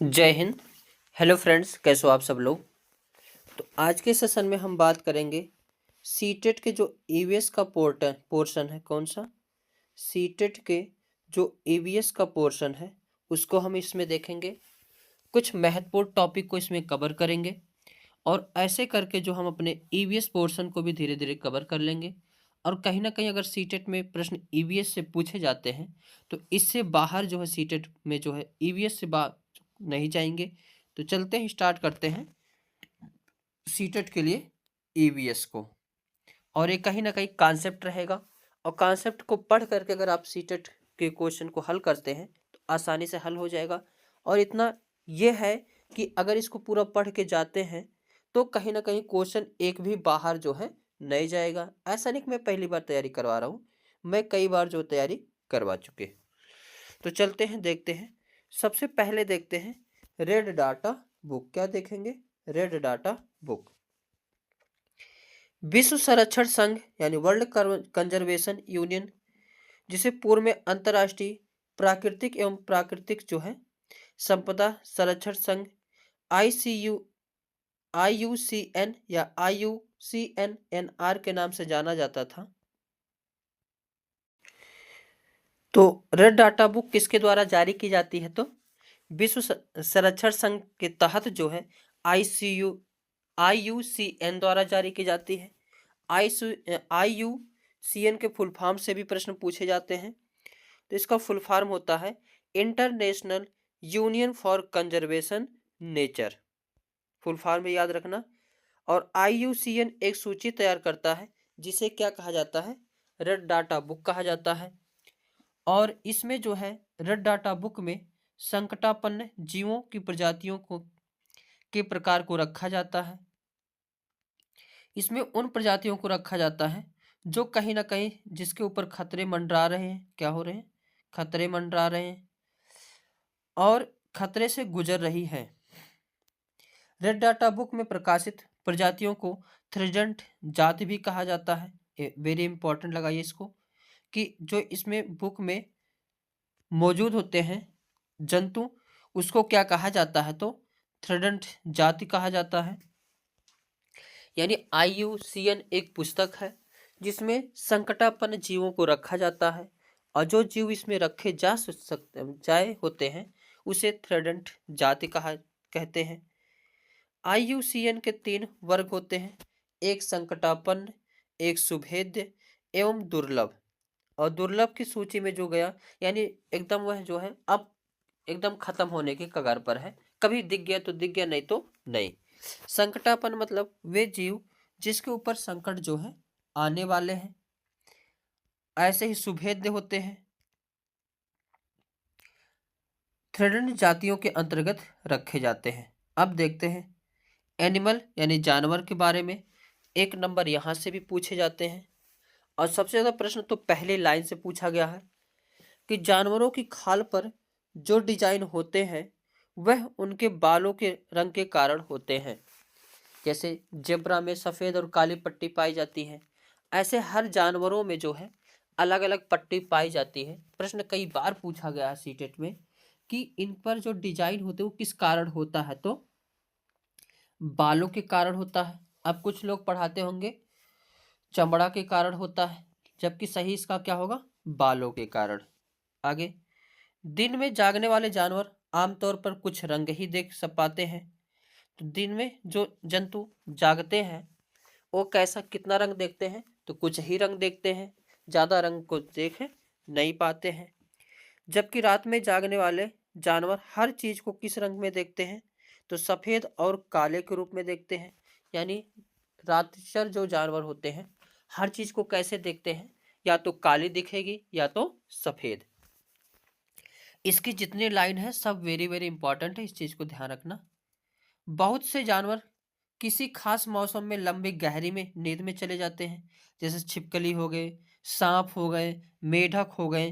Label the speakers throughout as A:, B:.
A: जय Hind. Hello friends, कैसे हो आप सब लोग। तो आज के सेशन में हम बात करेंगे सीटेट के जो ईवीएस का पोर्शन है। कौन सा? सीटेट के जो ईवीएस का पोर्शन है उसको हम इसमें देखेंगे। कुछ महत्वपूर्ण टॉपिक को इसमें कवर करेंगे और ऐसे करके जो हम अपने ईवीएस पोर्शन को भी धीरे धीरे कवर कर लेंगे। और कहीं ना कहीं अगर सीटेट में प्रश्न ईवीएस से पूछे जाते हैं तो इससे बाहर जो है सीटेट में जो है ईवीएस से बाहर नहीं जाएंगे। तो चलते हैं, स्टार्ट करते हैं सीटेट के लिए ईवीएस को। और ये कहीं ना कहीं कॉन्सेप्ट रहेगा और कॉन्सेप्ट को पढ़ करके अगर आप सीटेट के क्वेश्चन को हल करते हैं तो आसानी से हल हो जाएगा। और इतना ये है कि अगर इसको पूरा पढ़ के जाते हैं तो कहीं ना कहीं क्वेश्चन एक भी बाहर जो है नहीं जाएगा। ऐसा नहीं कि मैं पहली बार तैयारी करवा रहा हूँ, मैं कई बार जो तैयारी करवा चुके। तो चलते हैं, देखते हैं। सबसे पहले देखते हैं रेड डाटा बुक। क्या देखेंगे? Red data book. विश्व संरक्षण संघ यानी वर्ल्ड कंजर्वेशन यूनियन, जिसे पूर्व में अंतर्राष्ट्रीय प्राकृतिक एवं प्राकृतिक जो है संपदा संरक्षण संघ IUCN या IUCNNR के नाम से जाना जाता था। तो रेड डाटा बुक किसके द्वारा जारी की जाती है? तो विश्व संरक्षण संघ के तहत जो है IUCN द्वारा जारी की जाती है। IUCN के फुल फॉर्म से भी प्रश्न पूछे जाते हैं। तो इसका फुल फॉर्म होता है international union for conservation nature. Full form में याद रखना। और IUCN एक सूची तैयार करता है जिसे क्या कहा जाता है? रेड डाटा बुक कहा जाता है। और इसमें जो है रेड डाटा बुक में संकटापन्न जीवों की प्रजातियों को के प्रकार को रखा जाता है। इसमें उन प्रजातियों को रखा जाता है जो कहीं ना कहीं जिसके ऊपर खतरे मंडरा रहे हैं। क्या हो रहे हैं? खतरे मंडरा रहे हैं और खतरे से गुजर रही है। रेड डाटा बुक में प्रकाशित प्रजातियों को थ्रेटेंड जाति भी कहा जाता है। वेरी इंपॉर्टेंट लगाइए इसको, कि जो इसमें बुक में मौजूद होते हैं जंतु उसको क्या कहा जाता है? तो थ्रेटेंड जाति कहा जाता है। यानी IUCN एक पुस्तक है जिसमें संकटापन्न जीवों को रखा जाता है और जो जीव इसमें रखे जा सकते जाए होते हैं उसे थ्रेटेंड जाति कहा कहते हैं। IUCN के 3 वर्ग होते हैं, एक संकटापन्न, एक सुभेद्य एवं दुर्लभ। और दुर्लभ की सूची में जो गया यानी एकदम वह जो है अब एकदम खत्म होने के कगार पर है। कभी दिख गया तो दिख गया, नहीं तो नहीं। संकटापन्न मतलब वे जीव जिसके ऊपर संकट जो है आने वाले हैं। ऐसे ही सुभेद्य होते हैं, थ्रेटेंड जातियों के अंतर्गत रखे जाते हैं। अब देखते हैं एनिमल यानी जानवर के बारे में। 1 नंबर यहाँ से भी पूछे जाते हैं और सबसे ज़्यादा प्रश्न तो पहले लाइन से पूछा गया है कि जानवरों की खाल पर जो डिजाइन होते हैं वह उनके बालों के रंग के कारण होते हैं। जैसे जेब्रा में सफ़ेद और काली पट्टी पाई जाती है, ऐसे हर जानवरों में जो है अलग अलग पट्टी पाई जाती है। प्रश्न कई बार पूछा गया है सीटेट में कि इन पर जो डिजाइन होते हैं वो किस कारण होता है? तो बालों के कारण होता है। अब कुछ लोग पढ़ाते होंगे चमड़ा के कारण होता है, जबकि सही इसका क्या होगा? बालों के कारण। आगे, दिन में जागने वाले जानवर आमतौर पर कुछ रंग ही देख सब पाते हैं। तो दिन में जो जंतु जागते हैं वो कैसा कितना रंग देखते हैं? तो कुछ ही रंग देखते हैं, ज़्यादा रंग को देख नहीं पाते हैं। जबकि रात में जागने वाले जानवर हर चीज़ को किस रंग में देखते हैं? तो सफ़ेद और काले के रूप में देखते हैं। यानी रातचर जो जानवर होते हैं हर चीज़ को कैसे देखते हैं? या तो काली दिखेगी या तो सफ़ेद। इसकी जितनी लाइन है सब वेरी वेरी इंपॉर्टेंट है, इस चीज़ को ध्यान रखना। बहुत से जानवर किसी खास मौसम में लंबी गहरी में नींद में चले जाते हैं। जैसे छिपकली हो गए, सांप हो गए, मेढक हो गए,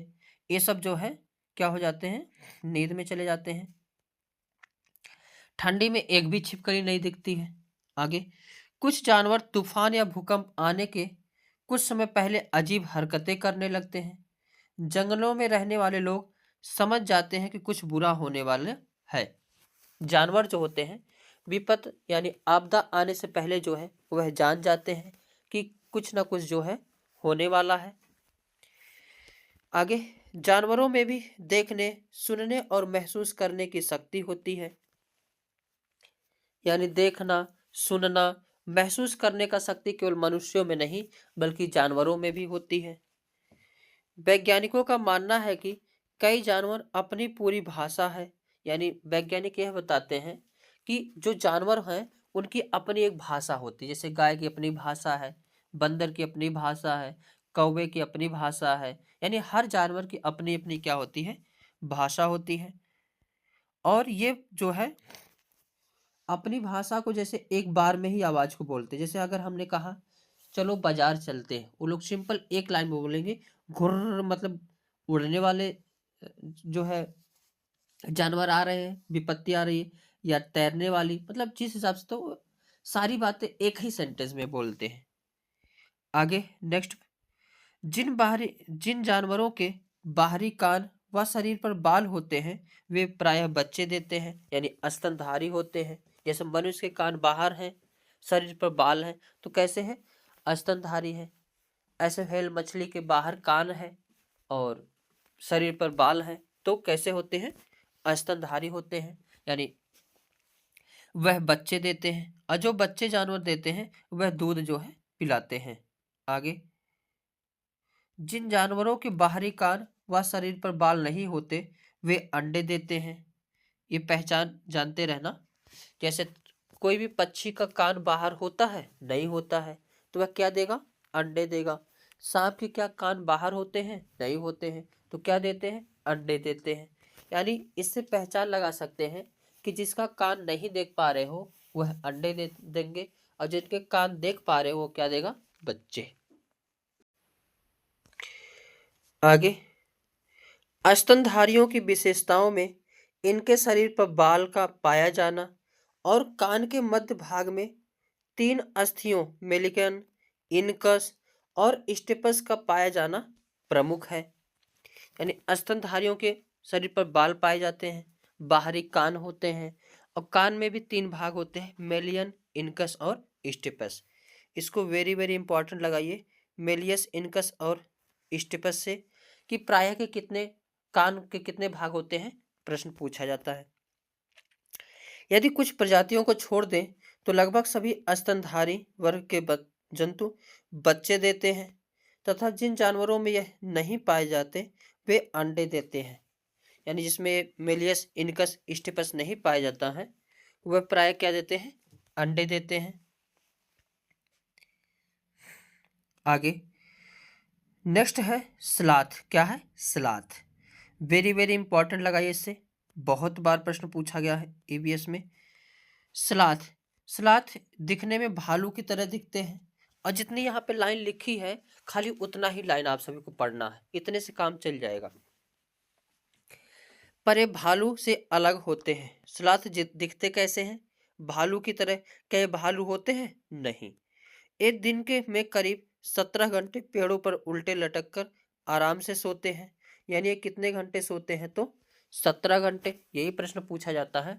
A: ये सब जो है क्या हो जाते हैं? नींद में चले जाते हैं। ठंडी में एक भी छिपकली नहीं दिखती है। आगे, कुछ जानवर तूफान या भूकंप आने के कुछ समय पहले अजीब हरकतें करने लगते हैं। जंगलों में रहने वाले लोग समझ जाते हैं कि कुछ बुरा होने वाला है। जानवर जो होते हैं विपत यानी आपदा आने से पहले जो है वह जान जाते हैं कि कुछ ना कुछ जो है होने वाला है। आगे, जानवरों में भी देखने, सुनने और महसूस करने की शक्ति होती है। यानी देखना, सुनना, महसूस करने का शक्ति केवल मनुष्यों में नहीं बल्कि जानवरों में भी होती है। वैज्ञानिकों का मानना है कि कई जानवर अपनी पूरी भाषा है, यानी वैज्ञानिक यह बताते हैं कि जो जानवर हैं उनकी अपनी एक भाषा होती है। जैसे गाय की अपनी भाषा है, बंदर की अपनी भाषा है, कौवे की अपनी भाषा है। यानी हर जानवर की अपनी अपनी क्या होती है, भाषा होती है। और ये जो है अपनी भाषा को जैसे एक बार में ही आवाज को बोलते हैं। जैसे अगर हमने कहा चलो बाजार चलते हैं, वो लोग सिंपल एक लाइन में बोलेंगे घुर्र, मतलब उड़ने वाले जो है जानवर आ रहे हैं, विपत्ति आ रही है, या तैरने वाली, मतलब जिस हिसाब से तो सारी बातें एक ही सेंटेंस में बोलते हैं। आगे नेक्स्ट, जिन जानवरों के बाहरी कान व शरीर पर बाल होते हैं वे प्रायः बच्चे देते हैं, यानी स्तनधारी होते हैं। जैसे मनुष्य के कान बाहर हैं, शरीर पर बाल हैं, तो कैसे है, स्तनधारी है। ऐसे व्हेल मछली के बाहर कान है और शरीर पर बाल हैं, तो कैसे होते हैं, स्तनधारी होते हैं, यानी वह बच्चे देते हैं। और जो बच्चे जानवर देते हैं वह दूध जो है पिलाते हैं। आगे, जिन जानवरों के बाहरी कान व शरीर पर बाल नहीं होते वे अंडे देते हैं। ये पहचान जानते रहना। जैसे कोई भी पक्षी का कान बाहर होता है, नहीं होता है, तो वह क्या देगा, अंडे देगा। सांप के क्या कान बाहर होते हैं, नहीं होते हैं, तो क्या देते हैं, अंडे देते हैं। यानी इससे पहचान लगा सकते हैं कि जिसका कान नहीं देख पा रहे हो वह अंडे दे देंगे, और जिनके कान देख पा रहे हो वो क्या देगा, बच्चे। आगे, स्तनधारियों की विशेषताओं में इनके शरीर पर बाल का पाया जाना और कान के मध्य भाग में 3 अस्थियों मेलिकन, इनकस और स्टेपस का पाया जाना प्रमुख है। यानी स्तनधारियों के शरीर पर बाल पाए जाते हैं, बाहरी कान होते हैं, और कान में भी 3 भाग होते हैं, मेलियन, इनकस और स्टेपस। इसको वेरी वेरी इंपॉर्टेंट लगाइए, मेलियस, इनकस और स्टेपस से, कि प्रायः के कितने कान के कितने भाग होते हैं, प्रश्न पूछा जाता है। यदि कुछ प्रजातियों को छोड़ दें तो लगभग सभी स्तनधारी वर्ग के जंतु बच्चे देते हैं, तथा जिन जानवरों में यह नहीं पाए जाते वे अंडे देते हैं। यानी जिसमें मेलियस, इनकस, स्टेपस नहीं पाया जाता है वह प्राय क्या देते हैं, अंडे देते हैं। आगे नेक्स्ट है स्लॉथ। क्या है, स्लॉथ। वेरी वेरी इंपॉर्टेंट लगाइए, इससे बहुत बार प्रश्न पूछा गया है ईवीएस में। स्लॉथ, स्लॉथ दिखने में भालू की तरह दिखते हैं, और जितनी यहाँ पे लाइन लिखी है खाली उतना ही लाइन आप सभी को पढ़ना है, इतने से काम चल जाएगा। पर ये भालू से अलग होते हैं। स्लॉथ दिखते कैसे हैं, भालू की तरह। क्या ये भालू होते हैं, नहीं। एक दिन के में करीब 17 घंटे पेड़ों पर उल्टे लटक कर आराम से सोते हैं। यानी ये कितने घंटे सोते हैं, तो 17 घंटे। यही प्रश्न पूछा जाता है,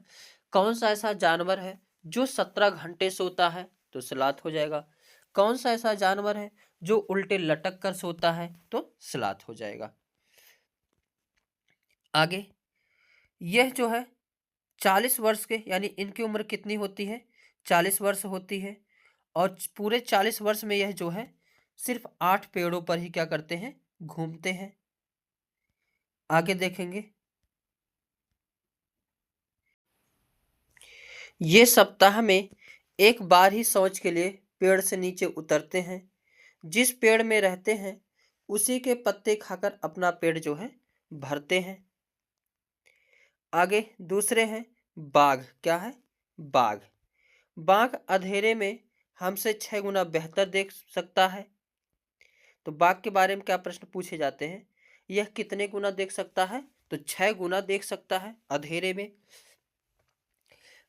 A: कौन सा ऐसा जानवर है जो 17 घंटे सोता है, तो स्लॉथ हो जाएगा। कौन सा ऐसा जानवर है जो उल्टे लटक कर सोता है, तो स्लॉथ हो जाएगा। आगे, यह जो है 40 वर्ष के, यानी इनकी उम्र कितनी होती है, 40 वर्ष होती है, और पूरे 40 वर्ष में यह जो है सिर्फ 8 पेड़ों पर ही क्या करते हैं, घूमते हैं। आगे देखेंगे, ये सप्ताह में एक बार ही शौच के लिए पेड़ से नीचे उतरते हैं। जिस पेड़ में रहते हैं उसी के पत्ते खाकर अपना पेट जो है भरते हैं। आगे दूसरे हैं बाघ। क्या है, बाघ। बाघ अंधेरे में हमसे 6 गुना बेहतर देख सकता है। तो बाघ के बारे में क्या प्रश्न पूछे जाते हैं, यह कितने गुना देख सकता है, तो 6 गुना देख सकता है अंधेरे में।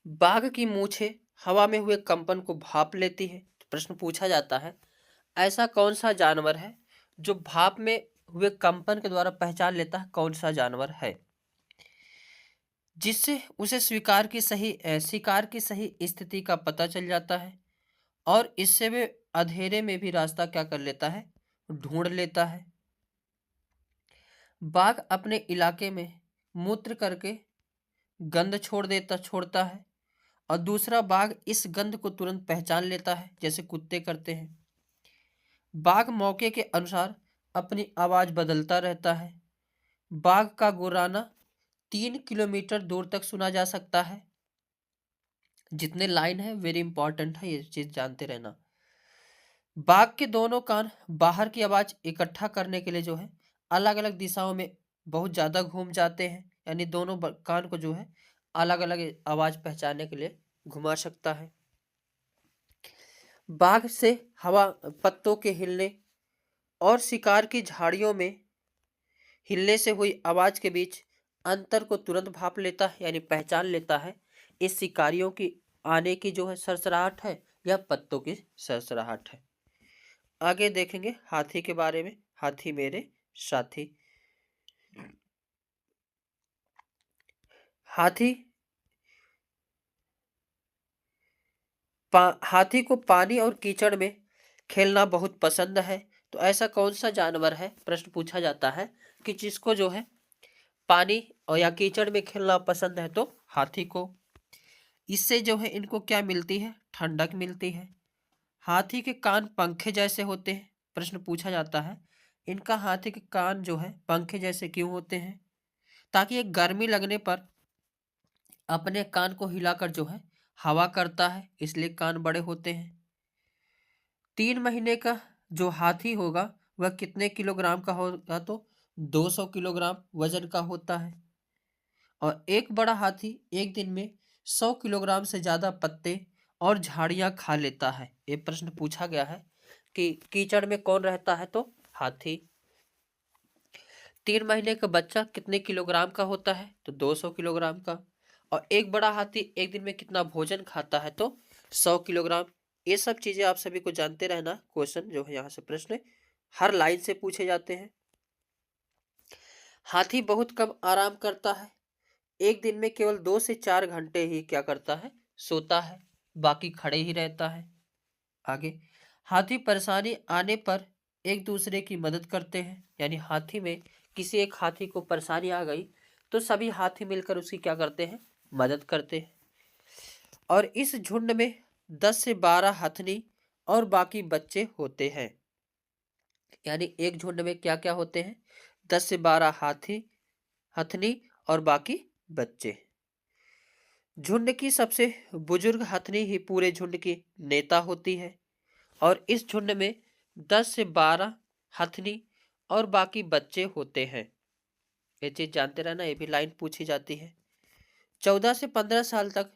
A: बाघ की मूछें हवा में हुए कंपन को भाप लेती है। तो प्रश्न पूछा जाता है, ऐसा कौन सा जानवर है जो भाप में हुए कंपन के द्वारा पहचान लेता है कौन सा जानवर है। जिससे उसे शिकार की सही स्थिति का पता चल जाता है और इससे वे अंधेरे में भी रास्ता क्या कर लेता है, ढूंढ लेता है। बाघ अपने इलाके में मूत्र करके गंध छोड़ता है और दूसरा बाघ इस गंध को तुरंत पहचान लेता है जैसे कुत्ते करते हैं। बाघ मौके के अनुसार अपनी आवाज बदलता रहता है। बाघ का गुर्राना 3 किलोमीटर दूर तक सुना जा सकता है। जितने लाइन है वेरी इंपॉर्टेंट है, ये चीज जानते रहना। बाघ के दोनों कान बाहर की आवाज इकट्ठा करने के लिए जो है अलग अलग दिशाओं में बहुत ज्यादा घूम जाते हैं, यानी दोनों कान को जो है अलग अलग आवाज पहचानने के लिए घुमा सकता है। बाघ से हवा, पत्तों के हिलने और शिकार की झाड़ियों में हिलने से हुई आवाज के बीच अंतर को तुरंत भाप लेता है, यानी पहचान लेता है इस शिकारियों की आने की जो है सरसराहट है या पत्तों की सरसराहट है। आगे देखेंगे हाथी के बारे में। हाथी मेरे साथी। हाथी हाथी को पानी और कीचड़ में खेलना बहुत पसंद है। तो ऐसा कौन सा जानवर है, प्रश्न पूछा जाता है कि जिसको जो है पानी और या कीचड़ में खेलना पसंद है, तो हाथी को। इससे जो है इनको क्या मिलती है, ठंडक मिलती है। हाथी के कान पंखे जैसे होते हैं। प्रश्न पूछा जाता है इनका हाथी के कान जो है पंखे जैसे क्यों होते हैं, ताकि ये गर्मी लगने पर अपने कान को हिलाकर जो है हवा करता है, इसलिए कान बड़े होते हैं। 3 महीने का जो हाथी होगा वह कितने किलोग्राम का होगा, तो 200 किलोग्राम वजन का होता है। और एक बड़ा हाथी एक दिन में 100 किलोग्राम से ज्यादा पत्ते और झाड़ियां खा लेता है। ये प्रश्न पूछा गया है कि कीचड़ में कौन रहता है, तो हाथी। 3 महीने का बच्चा कितने किलोग्राम का होता है, तो 200 किलोग्राम का। और एक बड़ा हाथी एक दिन में कितना भोजन खाता है, तो 100 किलोग्राम। ये सब चीजें आप सभी को जानते रहना। क्वेश्चन जो है यहाँ से प्रश्न हर लाइन से पूछे जाते हैं। हाथी बहुत कम आराम करता है। एक दिन में केवल 2 से 4 घंटे ही क्या करता है, सोता है, बाकी खड़े ही रहता है। आगे, हाथी परेशानी आने पर एक दूसरे की मदद करते हैं, यानी हाथी में किसी एक हाथी को परेशानी आ गई तो सभी हाथी मिलकर उसकी क्या करते हैं, मदद करते हैं। और इस झुंड में 10 से 12 हथनी और बाकी बच्चे होते हैं, यानी एक झुंड में क्या क्या होते हैं, 10 से 12 हाथी, हथनी और बाकी बच्चे। झुंड की सबसे बुजुर्ग हथनी ही पूरे झुंड की नेता होती है। और इस झुंड में 10 से 12 हथनी और बाकी बच्चे होते हैं। ये चीज जानते रहना, ये भी लाइन पूछी जाती है। 14 से 15 साल तक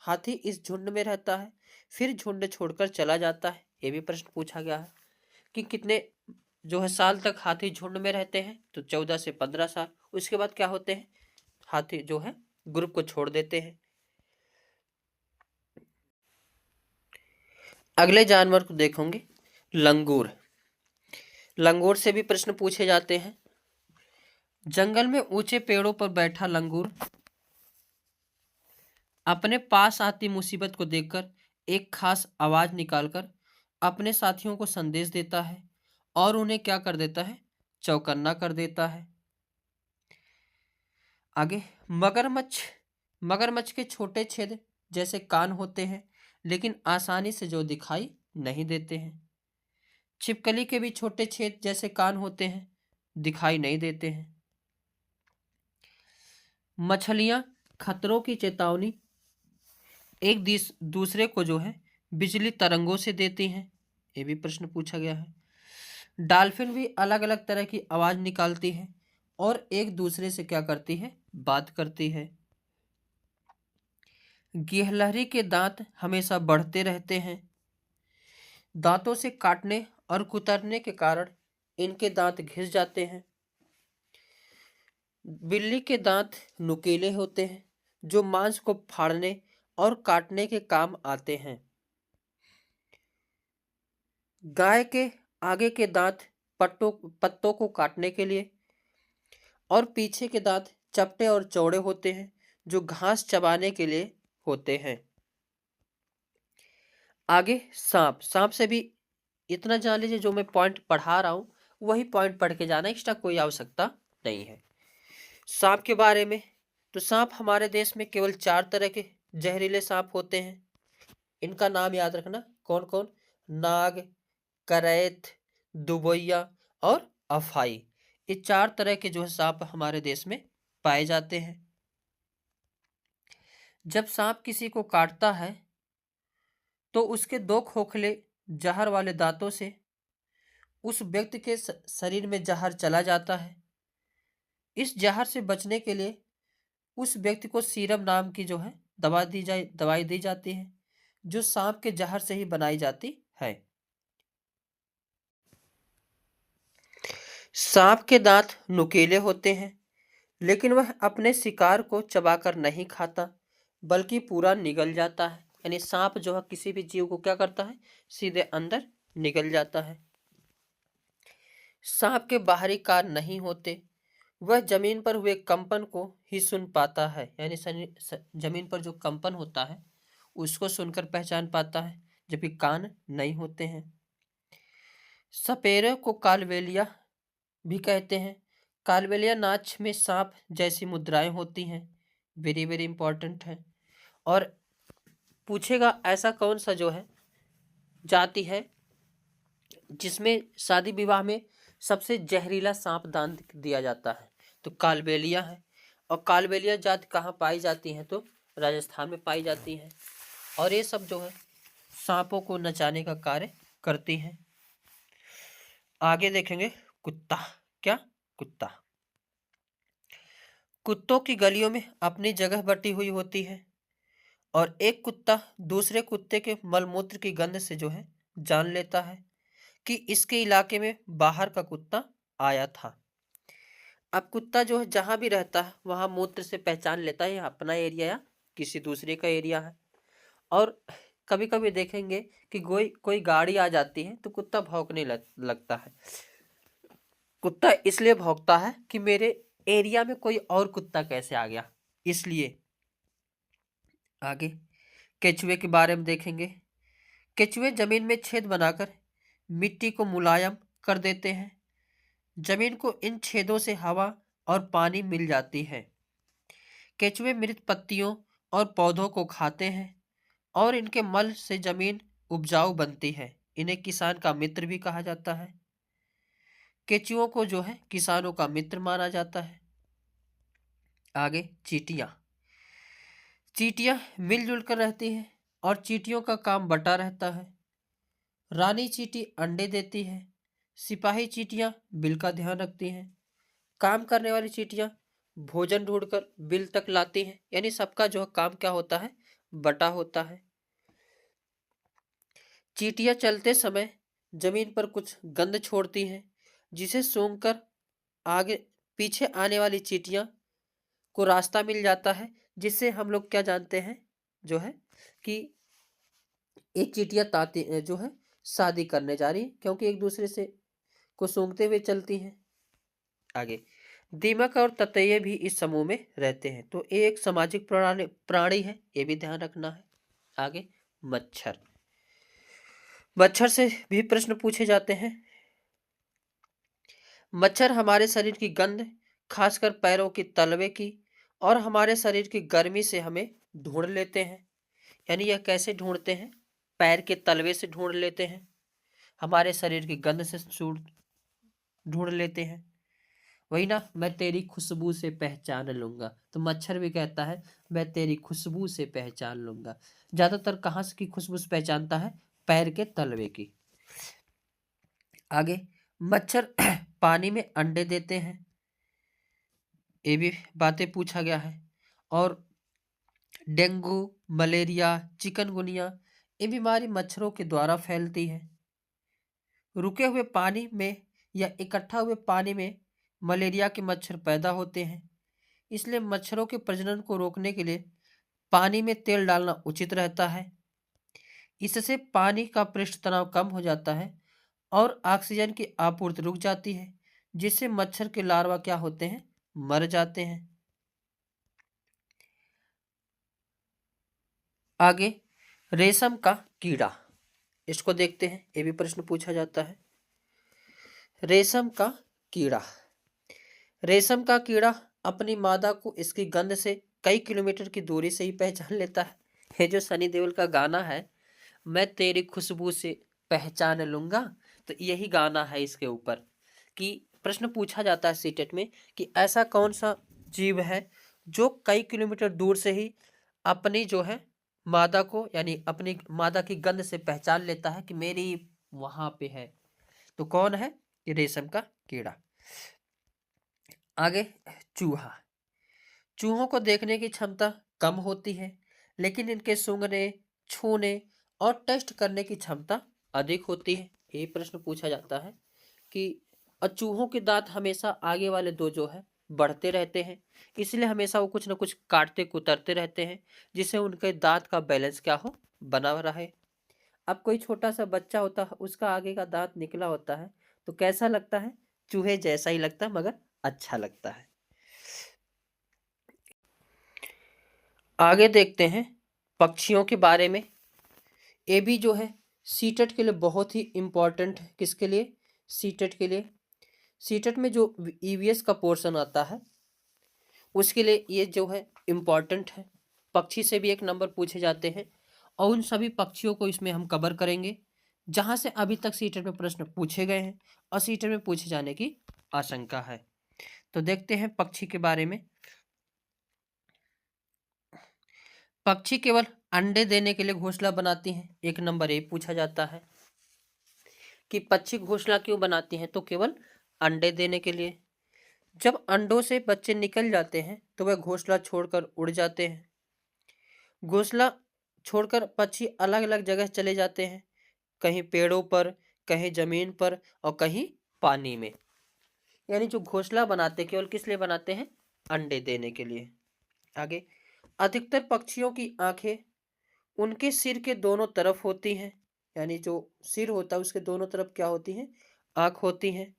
A: हाथी इस झुंड में रहता है, फिर झुंड छोड़कर चला जाता है। ये भी प्रश्न पूछा गया है कि कितने जो है साल तक हाथी झुंड में रहते हैं, तो 14 से 15 साल। उसके बाद क्या होते हैं, हाथी जो है ग्रुप को छोड़ देते हैं। अगले जानवर को देखोगे, लंगूर। लंगूर से भी प्रश्न पूछे जाते हैं। जंगल में ऊंचे पेड़ों पर बैठा लंगूर अपने पास आती मुसीबत को देखकर एक खास आवाज निकालकर अपने साथियों को संदेश देता है और उन्हें क्या कर देता है, चौकन्ना कर देता है। आगे, मगरमच्छ। मगरमच्छ के छोटे छेद जैसे कान होते हैं, लेकिन आसानी से जो दिखाई नहीं देते हैं। छिपकली के भी छोटे छेद जैसे कान होते हैं, दिखाई नहीं देते हैं। मछलियां खतरों की चेतावनी एक दूसरे को जो है बिजली तरंगों से देती हैं। ये भी प्रश्न पूछा गया है। डॉल्फिन भी अलग अलग तरह की आवाज निकालती है और एक दूसरे से क्या करती है, बात करती है। गिलहरी के दांत हमेशा बढ़ते रहते हैं। दांतों से काटने और कुतरने के कारण इनके दांत घिस जाते हैं। बिल्ली के दांत नुकीले होते हैं, जो मांस को फाड़ने और काटने के काम आते हैं। गाय के आगे के दांत पत्तों को काटने के लिए और पीछे के दांत चपटे और चौड़े होते हैं, जो घास चबाने के लिए होते हैं। आगे सांप, सांप से भी इतना जान लीजिए, जो मैं पॉइंट पढ़ा रहा हूं वही पॉइंट पढ़ के जाना, एक्स्ट्रा कोई आवश्यकता नहीं है। सांप के बारे में, तो सांप हमारे देश में केवल 4 तरह के जहरीले सांप होते हैं। इनका नाम याद रखना, कौन कौन? नाग, करैत, दुबोइया और अफाई। ये 4 तरह के जो है सांप हमारे देश में पाए जाते हैं। जब सांप किसी को काटता है तो उसके 2 खोखले जहर वाले दांतों से उस व्यक्ति के शरीर में जहर चला जाता है। इस जहर से बचने के लिए उस व्यक्ति को सीरम नाम की जो है दवाई दी जाती है, जो सांप के जहर से ही बनाई जाती है। सांप के दांत नुकीले होते हैं, लेकिन वह अपने शिकार को चबाकर नहीं खाता, बल्कि पूरा निगल जाता है। यानी सांप जो है किसी भी जीव को क्या करता है? सीधे अंदर निगल जाता है। सांप के बाहरी कान नहीं होते, वह जमीन पर हुए कंपन को ही सुन पाता है। यानी जमीन पर जो कंपन होता है उसको सुनकर पहचान पाता है, जबकि कान नहीं होते हैं। सपेरे को कालबेलिया भी कहते हैं। कालबेलिया नाच में सांप जैसी मुद्राएं होती हैं। वेरी वेरी इंपॉर्टेंट है। और पूछेगा ऐसा कौन सा जो है जाति है जिसमें शादी विवाह में सबसे जहरीला सांप दान दिया जाता है? तो कालबेलिया है। और कालबेलिया जाति कहाँ पाई जाती है? तो राजस्थान में पाई जाती है। और ये सब जो है सांपों को नचाने का कार्य करती हैं। आगे देखेंगे कुत्ता। क्या? कुत्ता। कुत्तों की गलियों में अपनी जगह बटी हुई होती है, और एक कुत्ता दूसरे कुत्ते के मलमूत्र की गंध से जो है जान लेता है कि इसके इलाके में बाहर का कुत्ता आया था। अब कुत्ता जो है जहां भी रहता है वहां मूत्र से पहचान लेता है अपना एरिया या किसी दूसरे का एरिया है। और कभी कभी देखेंगे कि कोई गाड़ी आ जाती है तो कुत्ता भौंकने लगता है। कुत्ता इसलिए भौंकता है कि मेरे एरिया में कोई और कुत्ता कैसे आ गया, इसलिए। आगे केचुए के बारे में देखेंगे। केचुए जमीन में छेद बनाकर मिट्टी को मुलायम कर देते हैं। जमीन को इन छेदों से हवा और पानी मिल जाती है। केचुए मृत पत्तियों और पौधों को खाते हैं, और इनके मल से जमीन उपजाऊ बनती है। इन्हें किसान का मित्र भी कहा जाता है। केचुओं को जो है किसानों का मित्र माना जाता है। आगे चींटियां। चींटियां मिलजुल कर रहती हैं, और चींटियों का काम बटा रहता है। रानी चींटी अंडे देती है। सिपाही चींटियां बिल का ध्यान रखती हैं। काम करने वाली चींटियां भोजन ढूंढकर बिल तक लाती हैं। यानी सबका जो काम क्या होता है? बटा होता है। चींटियां चलते समय जमीन पर कुछ गंध छोड़ती हैं, जिसे सूंघकर आगे पीछे आने वाली चींटियां को रास्ता मिल जाता है, जिससे हम लोग क्या जानते हैं जो है कि एक चींटियां ताती जो है शादी करने जा रही है, क्योंकि एक दूसरे से को सूंघते हुए चलती हैं। आगे दीमक और ततैये भी इस समूह में रहते हैं, तो ये एक सामाजिक प्राणी है, ये भी ध्यान रखना है। आगे मच्छर। मच्छर से भी प्रश्न पूछे जाते हैं। मच्छर हमारे शरीर की गंध, खासकर पैरों की तलवे की, और हमारे शरीर की गर्मी से हमें ढूंढ लेते हैं। यानी यह कैसे ढूंढते हैं? पैर के तलवे से ढूंढ लेते हैं, हमारे शरीर की गंध से ढूंढ लेते हैं। वही ना, मैं तेरी खुशबू से पहचान लूंगा, तो मच्छर भी कहता है मैं तेरी खुशबू से पहचान लूंगा। ज्यादातर कहाँ से की खुशबू से पहचानता है? पैर के तलवे की। आगे मच्छर पानी में अंडे देते हैं, ये भी बातें पूछा गया है। और डेंगू, मलेरिया, चिकनगुनिया, ये बीमारी मच्छरों के द्वारा फैलती है। रुके हुए पानी में या इकट्ठा हुए पानी में मलेरिया के मच्छर पैदा होते हैं। इसलिए मच्छरों के प्रजनन को रोकने के लिए पानी में तेल डालना उचित रहता है। इससे पानी का पृष्ठ तनाव कम हो जाता है और ऑक्सीजन की आपूर्ति रुक जाती है, जिससे मच्छर के लार्वा क्या होते हैं? मर जाते हैं। आगे रेशम का कीड़ा, इसको देखते हैं, ये भी प्रश्न पूछा जाता है। रेशम का कीड़ा, रेशम का कीड़ा अपनी मादा को इसकी गंध से कई किलोमीटर की दूरी से ही पहचान लेता है। ये जो सनी देओल का गाना है, मैं तेरी खुशबू से पहचान लूंगा, तो यही गाना है इसके ऊपर। कि प्रश्न पूछा जाता है सीटेट में कि ऐसा कौन सा जीव है जो कई किलोमीटर दूर से ही अपनी जो है मादा को, यानी अपनी मादा की गंध से पहचान लेता है कि मेरी वहां पे है। तो कौन है? ये रेशम का कीड़ा। आगे चूहा, चूहों को देखने की क्षमता कम होती है, लेकिन इनके सूंघने, छूने और टेस्ट करने की क्षमता अधिक होती है। ये प्रश्न पूछा जाता है कि चूहों के दांत हमेशा आगे वाले दो जो है बढ़ते रहते हैं, इसलिए हमेशा वो कुछ ना कुछ काटते कुतरते रहते हैं, जिससे उनके दांत का बैलेंस क्या हो, बना रहे। अब कोई छोटा सा बच्चा होता है, उसका आगे का दांत निकला होता है, तो कैसा लगता है? चूहे जैसा ही लगता है, मगर अच्छा लगता है। आगे देखते हैं पक्षियों के बारे में। ये भी जो है सीटेट के लिए बहुत ही इम्पोर्टेंट है। किसके लिए? सीटेट के लिए। सीटेट में जो ईवीएस का पोर्शन आता है, उसके लिए ये जो है इम्पोर्टेंट है। पक्षी से भी एक नंबर पूछे जाते हैं, और उन सभी पक्षियों को इसमें हम कवर करेंगे जहां से अभी तक सीटेट में प्रश्न पूछे गए हैं और सीटेट में पूछे जाने की आशंका है। तो देखते हैं पक्षी के बारे में। पक्षी केवल अंडे देने के लिए घोंसला बनाती हैं। एक नंबर ये पूछा जाता है कि पक्षी घोंसला क्यों बनाती हैं? तो केवल अंडे देने के लिए। जब अंडों से बच्चे निकल जाते हैं तो वह घोंसला छोड़कर उड़ जाते हैं। घोंसला छोड़कर पक्षी अलग अलग जगह चले जाते हैं, कहीं पेड़ों पर, कहीं जमीन पर और कहीं पानी में। यानी जो घोंसला बनाते केवल किस लिए बनाते हैं? अंडे देने के लिए। आगे, अधिकतर पक्षियों की आंखें उनके सिर के दोनों तरफ होती हैं। यानी जो सिर होता है उसके दोनों तरफ क्या होती हैं? आंख होती हैं।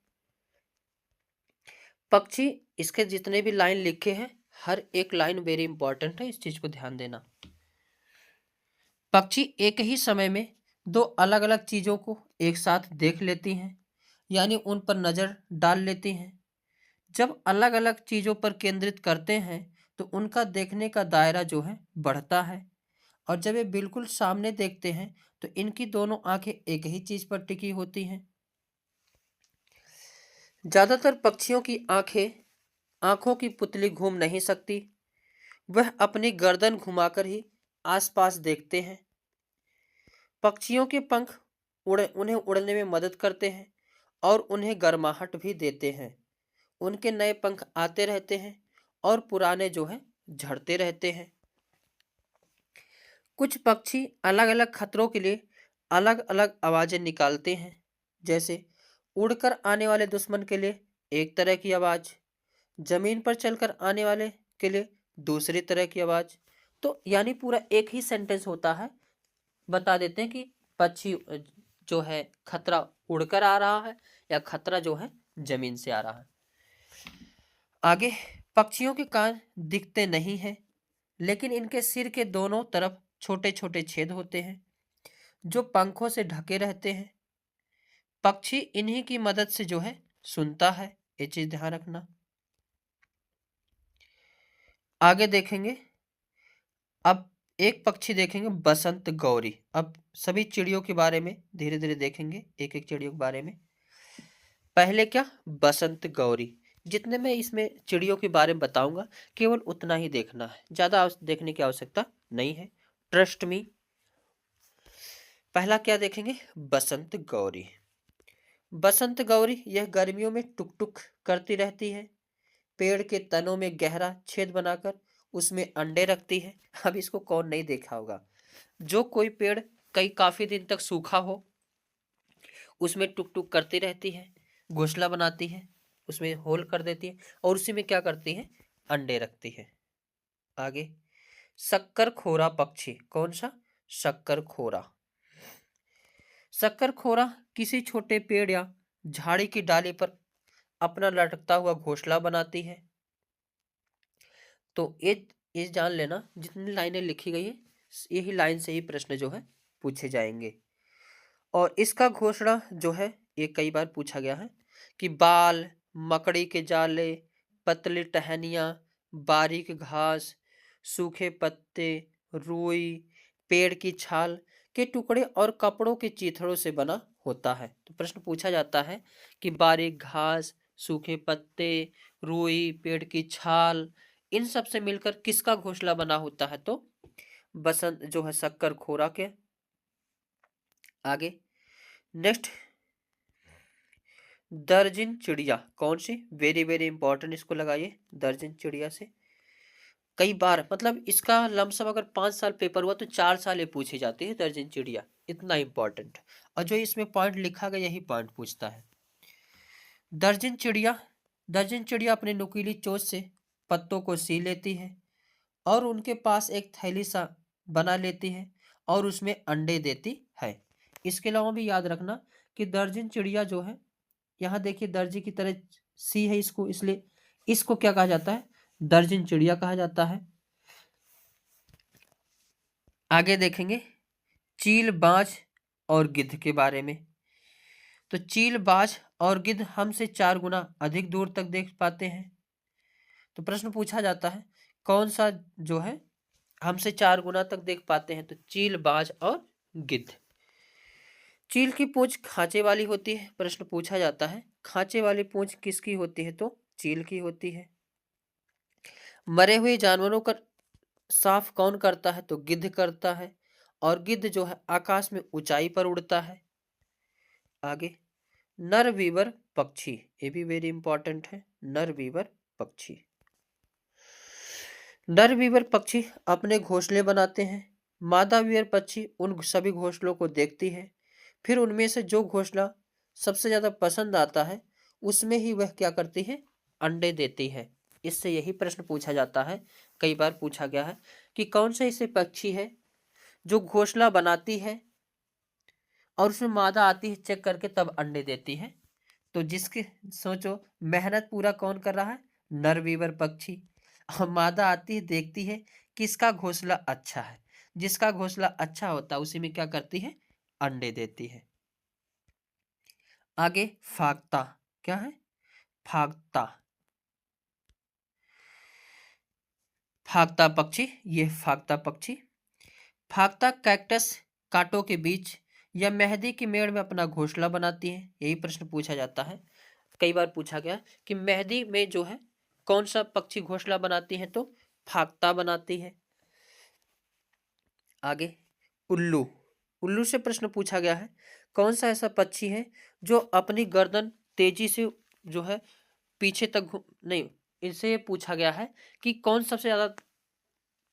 A: पक्षी, इसके जितने भी लाइन लिखे हैं, हर एक लाइन वेरी इंपॉर्टेंट है, इस चीज को ध्यान देना। पक्षी एक ही समय में दो अलग अलग चीजों को एक साथ देख लेती हैं, यानी उन पर नजर डाल लेती हैं। जब अलग अलग चीजों पर केंद्रित करते हैं तो उनका देखने का दायरा जो है बढ़ता है, और जब ये बिल्कुल सामने देखते हैं तो इनकी दोनों आंखें एक ही चीज पर टिकी होती हैं। ज्यादातर पक्षियों की आंखों की पुतली घूम नहीं सकती, वह अपनी गर्दन घुमाकर ही आसपास देखते हैं। पक्षियों के पंख उन्हें उड़ने में मदद करते हैं और उन्हें गर्माहट भी देते हैं। उनके नए पंख आते रहते हैं और पुराने जो हैं झड़ते रहते हैं। कुछ पक्षी अलग अलग खतरों के लिए अलग अलग आवाजें निकालते हैं, जैसे उड़कर आने वाले दुश्मन के लिए एक तरह की आवाज, जमीन पर चलकर आने वाले के लिए दूसरी तरह की आवाज। तो यानी पूरा एक ही सेंटेंस होता है, बता देते हैं कि पक्षी जो है खतरा उड़कर आ रहा है या खतरा जो है जमीन से आ रहा है। आगे, पक्षियों के कान दिखते नहीं हैं, लेकिन इनके सिर के दोनों तरफ छोटे छोटे छेद होते हैं जो पंखों से ढके रहते हैं। पक्षी इन्हीं की मदद से जो है सुनता है, ये चीज ध्यान रखना। आगे देखेंगे, अब एक पक्षी देखेंगे बसंत गौरी। अब सभी चिड़ियों के बारे में धीरे धीरे देखेंगे, एक एक चिड़ियों के बारे में। पहले क्या? बसंत गौरी। जितने मैं इसमें चिड़ियों के बारे में बताऊंगा केवल उतना ही देखना है, ज्यादा देखने की आवश्यकता नहीं है, ट्रस्ट मी। पहला क्या देखेंगे? बसंत गौरी। बसंत गौरी यह गर्मियों में टुक टुक करती रहती है, पेड़ के तनों में गहरा छेद बनाकर उसमें अंडे रखती है। अब इसको कौन नहीं देखा होगा? जो कोई पेड़ कई काफी दिन तक सूखा हो, उसमें टुक टुक करती रहती है, घोंसला बनाती है, उसमें होल कर देती है और उसी में क्या करती है? अंडे रखती है। आगे, शक्कर खोरा पक्षी। कौन सा? शक्कर खोरा। शक्कर खोरा किसी छोटे पेड़ या झाड़ी की डाली पर अपना लटकता हुआ घोंसला बनाती है। तो ये जान लेना, जितनी लाइनें लिखी गई है यही लाइन से ही प्रश्न जो है पूछे जाएंगे। और इसका घोषणा जो है ये कई बार पूछा गया है कि बाल, मकड़ी के जाले, पतली टहनियाँ, बारीक घास, सूखे पत्ते, रुई, पेड़ की छाल के टुकड़े और कपड़ों के चीथड़ों से बना होता है। तो प्रश्न पूछा जाता है कि बारीक घास, सूखे पत्ते, रुई, पेड़ की छाल, इन सब से मिलकर किसका घोंसला बना होता है? तो बसंत जो है शक्कर खोरा के। आगे नेक्स्ट, दर्जन चिड़िया कौन सी? वेरी वेरी इंपॉर्टेंट, इसको लगाइए। दर्जन चिड़िया से कई बार मतलब इसका लमसम अगर 5 साल पेपर हुआ तो 4 साल ये पूछी जाती है दर्जन चिड़िया, इतना इंपॉर्टेंट। और जो इसमें पॉइंट लिखा गया यही पॉइंट पूछता है। दर्जन चिड़िया अपने नुकीली चोंच से पत्तों को सी लेती है और उनके पास एक थैली सा बना लेती है और उसमें अंडे देती है। इसके अलावा भी याद रखना कि दर्जन चिड़िया जो है, यहाँ देखिए दर्जी की तरह सी है इसको, इसलिए इसको क्या कहा जाता है? दर्जन चिड़िया कहा जाता है। आगे देखेंगे चील, बाज और गिद्ध के बारे में। तो चील, बाज और गिद्ध हमसे 4 गुना अधिक दूर तक देख पाते हैं। तो प्रश्न पूछा जाता है कौन सा जो है हमसे 4 गुना तक देख पाते हैं? तो चील, बाज और गिद्ध। चील की पूंछ खांचे वाली होती है। प्रश्न पूछा जाता है खांचे वाली पूंछ किसकी होती है? तो चील की होती है। मरे हुए जानवरों का साफ कौन करता है? तो गिद्ध करता है। और गिद्ध जो है आकाश में ऊंचाई पर उड़ता है। आगे नरवीवर पक्षी, ये भी वेरी इंपॉर्टेंट है। नरवीवर पक्षी, नरवीवर पक्षी अपने घोंसले बनाते हैं। मादा वीवर पक्षी उन सभी घोंसलों को देखती है, फिर उनमें से जो घोंसला सबसे ज्यादा पसंद आता है उसमें ही वह क्या करती है? अंडे देती है। इससे यही प्रश्न पूछा जाता है, कई बार पूछा गया है कि कौन सा ऐसे पक्षी है जो घोंसला बनाती है और उसमें मादा आती है चेक करके तब अंडे देती है। तो जिसके सोचो मेहनत पूरा कौन कर रहा है? नरवीवर पक्षी। और मादा आती है देखती है किसका घोंसला अच्छा है, जिसका घोंसला अच्छा होता है उसी में क्या करती है? अंडे देती है। आगे फाख्ता, क्या है? फाख्ता, फाख्ता पक्षी, ये फाख्ता पक्षी। फाख्ता कैक्टस कांटों के बीच या मेहंदी की मेड़ में अपना घोंसला बनाती है। यही प्रश्न पूछा जाता है, कई बार पूछा गया कि मेहंदी में जो है कौन सा पक्षी घोंसला बनाती है? तो फाख्ता बनाती है। आगे उल्लू, उल्लू से प्रश्न पूछा गया है कौन सा ऐसा पक्षी है जो अपनी गर्दन तेजी से जो है पीछे तक नहीं, इनसे ये पूछा गया है कि कौन सबसे ज्यादा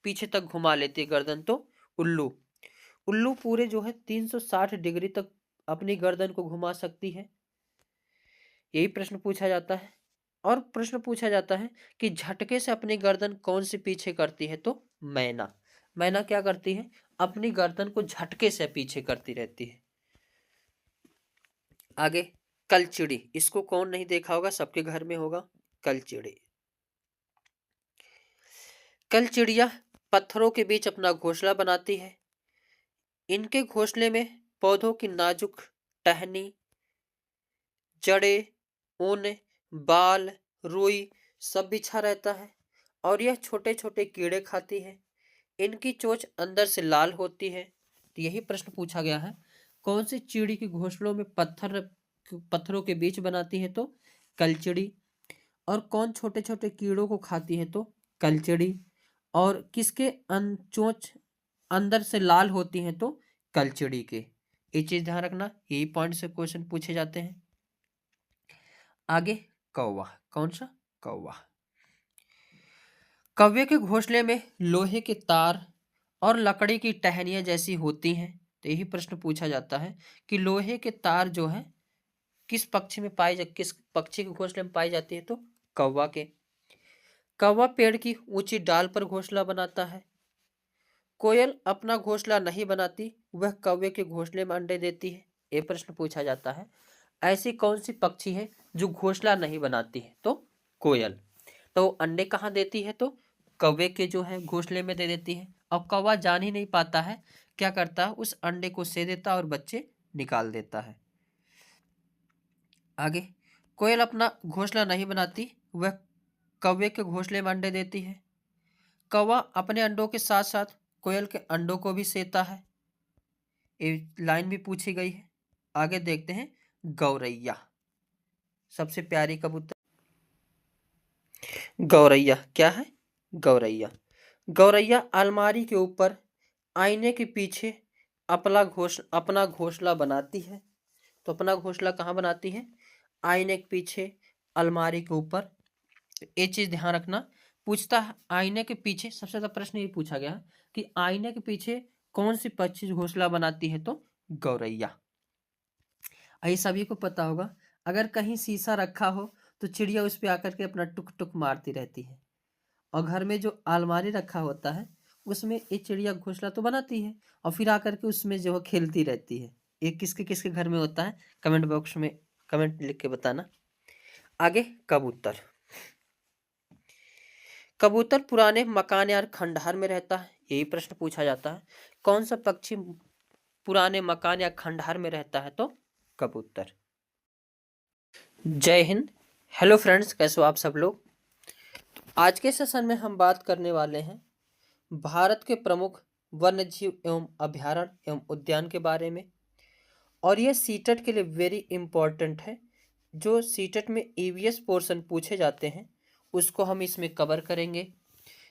A: पीछे तक घुमा लेती है गर्दन? तो उल्लू। उल्लू पूरे जो है 360 डिग्री तक अपनी गर्दन को घुमा सकती है। यही प्रश्न पूछा जाता है। और प्रश्न पूछा जाता है कि झटके से अपनी गर्दन कौन सी पीछे करती है? तो मैना। मैना क्या करती है? अपनी गर्दन को झटके से पीछे करती रहती है। आगे कलचिड़ी, इसको कौन नहीं देखा होगा, सबके घर में होगा कलचिड़ी। कलचिड़िया पत्थरों के बीच अपना घोंसला बनाती है। इनके घोंसले में पौधों की नाजुक टहनी, जड़ें, ऊन, बाल, रुई सब बिछा रहता है और यह छोटे छोटे कीड़े खाती है। इनकी चोंच अंदर से लाल होती है। तो यही प्रश्न पूछा गया है कौन सी चिड़ी के घोंसलों में पत्थरों के बीच बनाती है? तो कलचिड़ी। और कौन छोटे छोटे कीड़ों को खाती है? तो कलचिड़ी। और किसके चोंच अंदर से लाल होती है? तो कलचिड़ी के। ये चीज ध्यान रखना, यही पॉइंट से क्वेश्चन पूछे जाते हैं। आगे कौवा, कौन सा? कौवा। कौवे के घोंसले में लोहे के तार और लकड़ी की टहनियां जैसी होती हैं। तो यही प्रश्न पूछा जाता है कि लोहे के तार जो है किस पक्षी के घोंसले में पाई जाती है? तो कौवा के। कौवा पेड़ की ऊंची डाल पर घोंसला बनाता है। कोयल अपना घोंसला नहीं बनाती, वह कौवे के घोंसले में अंडे देती है। ये प्रश्न पूछा जाता है ऐसी कौन सी पक्षी है जो घोंसला नहीं बनाती है? तो कोयल। तो अंडे कहाँ देती है? तो कौवे के जो है घोंसले में दे देती है। अब कौवा जान ही नहीं पाता है, क्या करता है, उस अंडे को से देता है और बच्चे निकाल देता है। आगे, कोयल अपना घोंसला नहीं बनाती, वह कौवे के घोंसले में अंडे देती है। कौवा अपने अंडों के साथ साथ कोयल के अंडों को भी सेता है। ये लाइन भी पूछी गई है। आगे देखते हैं गौरैया, सबसे प्यारी कबूतर। गौरैया क्या है? गौरैया, गौरैया अलमारी के ऊपर आईने के पीछे अपना घोंसला बनाती है। तो अपना घोंसला कहाँ बनाती है? आईने के पीछे, अलमारी के ऊपर। ये चीज ध्यान रखना, पूछता है आईने के पीछे। सबसे ज्यादा प्रश्न ये पूछा गया है कि आईने के पीछे कौन सी पक्षी घोंसला बनाती है? तो गौरैया। ये सभी को पता होगा, अगर कहीं शीशा रखा हो तो चिड़िया उस पे आकर के अपना टुक टुक मारती रहती है। और घर में जो अलमारी रखा होता है उसमें ये चिड़िया घोंसला तो बनाती है और फिर आकर के उसमें जो है खेलती रहती है। ये किसके किसके घर में होता है? कमेंट बॉक्स में कमेंट लिख के बताना। आगे कबूतर। कबूतर पुराने मकान या खंडहर में रहता है, यही प्रश्न पूछा जाता है। कौन सा पक्षी पुराने मकान या खंडहर में रहता है? तो कबूतर। जय हिंद। हेलो फ्रेंड्स, कैसे हो आप सब लोग? आज के सेशन में हम बात करने वाले हैं भारत के प्रमुख वन्य जीव एवं अभयारण्य एवं उद्यान के बारे में। और ये सीटेट के लिए वेरी इंपॉर्टेंट है। जो सीटेट में ईवीएस पोर्शन पूछे जाते हैं उसको हम इसमें कवर करेंगे।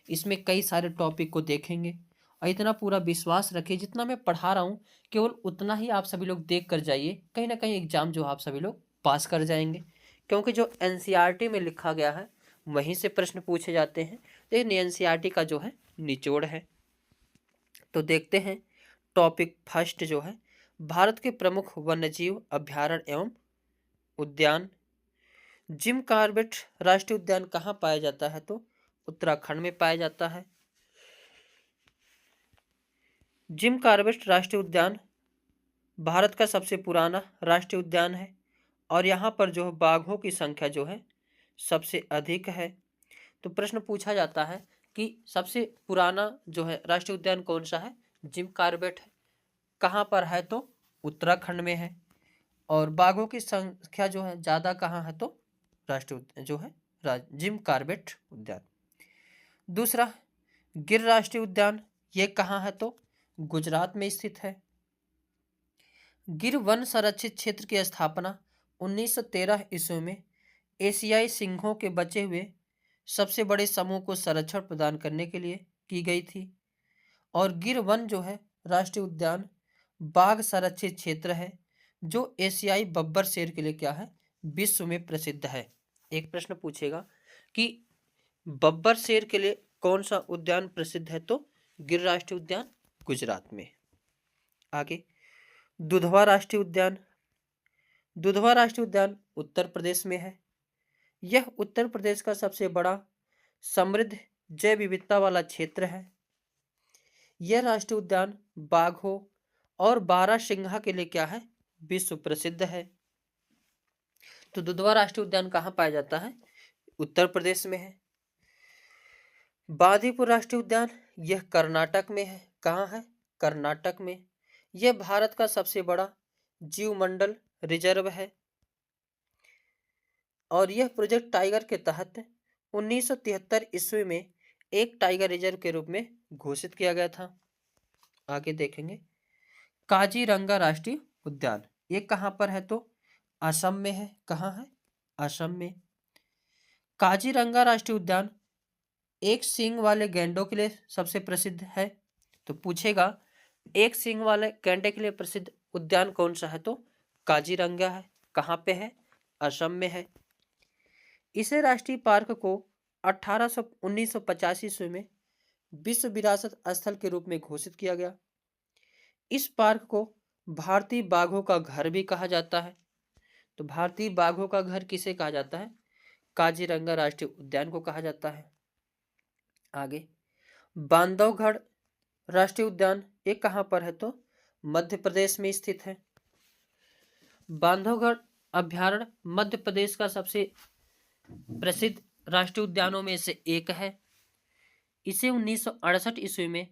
A: इसमें कई सारे टॉपिक को देखेंगे और इतना पूरा विश्वास रखिए जितना मैं पढ़ा रहा हूँ केवल उतना ही आप सभी लोग देख कर जाइए, कहीं ना कहीं एग्जाम जो आप सभी लोग पास कर जाएंगे। क्योंकि जो एनसीईआरटी में लिखा गया है वहीं से प्रश्न पूछे जाते हैं, लेकिन एनसीईआरटी का जो है निचोड़ है। तो देखते हैं टॉपिक फर्स्ट जो है, भारत के प्रमुख वन्यजीव अभयारण्य एवं उद्यान। जिम कॉर्बेट राष्ट्रीय उद्यान कहाँ पाया जाता है? तो उत्तराखंड में पाया जाता है। जिम कॉर्बेट राष्ट्रीय उद्यान भारत का सबसे पुराना राष्ट्रीय उद्यान है और यहाँ पर जो बाघों की संख्या जो है सबसे अधिक है। तो प्रश्न पूछा जाता है कि सबसे पुराना जो है राष्ट्रीय उद्यान कौन सा है? जिम कॉर्बेट है। कहाँ पर है? तो उत्तराखंड में है। और बाघों की संख्या जो है ज़्यादा कहाँ है? तो राष्ट्रीय जो है जिम कॉर्बेट उद्यान। दूसरा, गिर राष्ट्रीय उद्यान, ये कहाँ है? तो गुजरात में स्थित है। गिर वन संरक्षित क्षेत्र की स्थापना 1913 ईस्वी में एशियाई सिंहों के बचे हुए सबसे बड़े समूह को संरक्षण प्रदान करने के लिए की गई थी। और गिर वन जो है राष्ट्रीय उद्यान बाघ संरक्षित क्षेत्र है जो एशियाई बब्बर शेर के लिए क्या है? विश्व में प्रसिद्ध है। एक प्रश्न पूछेगा कि बब्बर शेर के लिए कौन सा उद्यान प्रसिद्ध है? तो गिर राष्ट्रीय उद्यान गुजरात में। आगे, दुधवा राष्ट्रीय उद्यान। दुधवा राष्ट्रीय उद्यान उत्तर प्रदेश में है। यह उत्तर प्रदेश का सबसे बड़ा समृद्ध जैव विविधता वाला क्षेत्र है। यह राष्ट्रीय उद्यान बाघों और बारहसिंघा के लिए क्या है? विश्व प्रसिद्ध है। तो दुधवा राष्ट्रीय उद्यान कहाँ पाया जाता है? उत्तर प्रदेश में है। बांदीपुर राष्ट्रीय उद्यान, यह कर्नाटक में है। कहाँ है? कर्नाटक में। यह भारत का सबसे बड़ा जीवमंडल रिजर्व है और यह प्रोजेक्ट टाइगर के तहत 1973 ईस्वी में एक टाइगर रिजर्व के रूप में घोषित किया गया था। आगे देखेंगे काजीरंगा राष्ट्रीय उद्यान, ये कहाँ पर है? तो असम में है। कहाँ है? असम में। काजीरंगा राष्ट्रीय उद्यान एक सींग वाले गैंडों के लिए सबसे प्रसिद्ध है। तो पूछेगा एक सींग वाले गैंडे के लिए प्रसिद्ध उद्यान कौन सा है? तो काजीरंगा है। कहाँ पे है? असम में है। इसे राष्ट्रीय पार्क को 1985 ईस्वी में विश्व विरासत स्थल के रूप में घोषित किया गया। इस पार्क को भारतीय बाघों का घर भी कहा जाता है। तो भारतीय बाघों का घर किसे कहा जाता है? काजीरंगा राष्ट्रीय उद्यान को कहा जाता है। आगे, बांधवगढ़ राष्ट्रीय उद्यान, ये कहाँ पर है? तो मध्य प्रदेश में स्थित है। बांधवगढ़ अभयारण्य मध्य प्रदेश का सबसे प्रसिद्ध राष्ट्रीय उद्यानों में से एक है। इसे 1968 ईस्वी में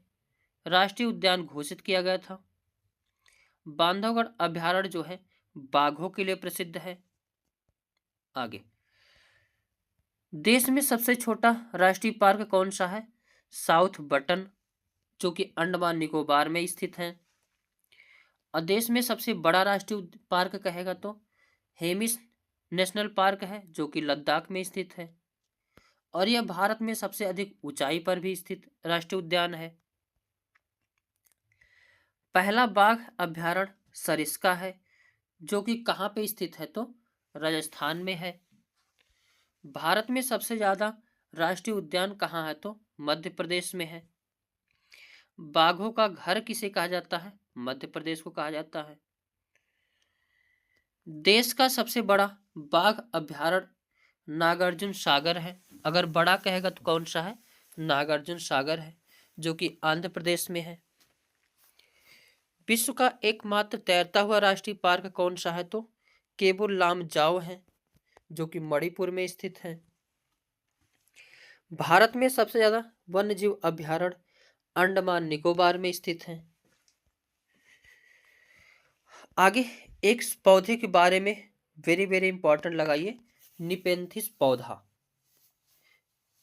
A: राष्ट्रीय उद्यान घोषित किया गया था। बांधवगढ़ अभयारण्य जो है बाघों के लिए प्रसिद्ध है। आगे, देश में सबसे छोटा राष्ट्रीय पार्क कौन सा है? साउथ बटन, जो कि अंडमान निकोबार में स्थित है। और देश में सबसे बड़ा राष्ट्रीय पार्क कहेगा तो हेमिस नेशनल पार्क है, जो कि लद्दाख में स्थित है। और यह भारत में सबसे अधिक ऊंचाई पर भी स्थित राष्ट्रीय उद्यान है। पहला बाघ अभयारण्य सरिस्का है, जो कि कहाँ पे स्थित है तो राजस्थान में है। भारत में सबसे ज्यादा राष्ट्रीय उद्यान कहाँ है तो मध्य प्रदेश में है। बाघों का घर किसे कहा जाता है? मध्य प्रदेश को कहा जाता है। देश का सबसे बड़ा बाघ अभयारण्य नागार्जुन सागर है। अगर बड़ा कहेगा तो कौन सा है? नागार्जुन सागर है, जो कि आंध्र प्रदेश में है। विश्व का एकमात्र तैरता हुआ राष्ट्रीय पार्क कौन सा है तो केबुल लामजाओ है, जो कि मणिपुर में स्थित है। भारत में सबसे ज्यादा वन्य जीव अभयारण्य अंडमान निकोबार में स्थित है। आगे एक पौधे के बारे में वेरी वेरी इंपॉर्टेंट लगाइए, निपेंथिस पौधा।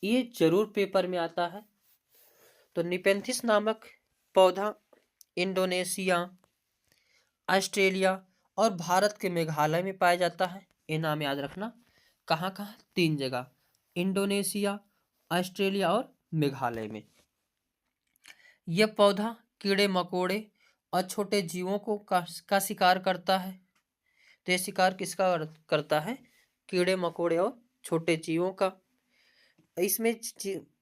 A: ये जरूर पेपर में आता है। तो निपेंथिस नामक पौधा इंडोनेशिया, ऑस्ट्रेलिया और भारत के मेघालय में पाया जाता है। ये नाम याद रखना। कहाँ कहाँ? 3 जगह, इंडोनेशिया, ऑस्ट्रेलिया और मेघालय में। यह पौधा कीड़े मकोड़े और छोटे जीवों को का शिकार करता है। तो ये शिकार किसका करता है? कीड़े मकोड़े और छोटे जीवों का। इसमें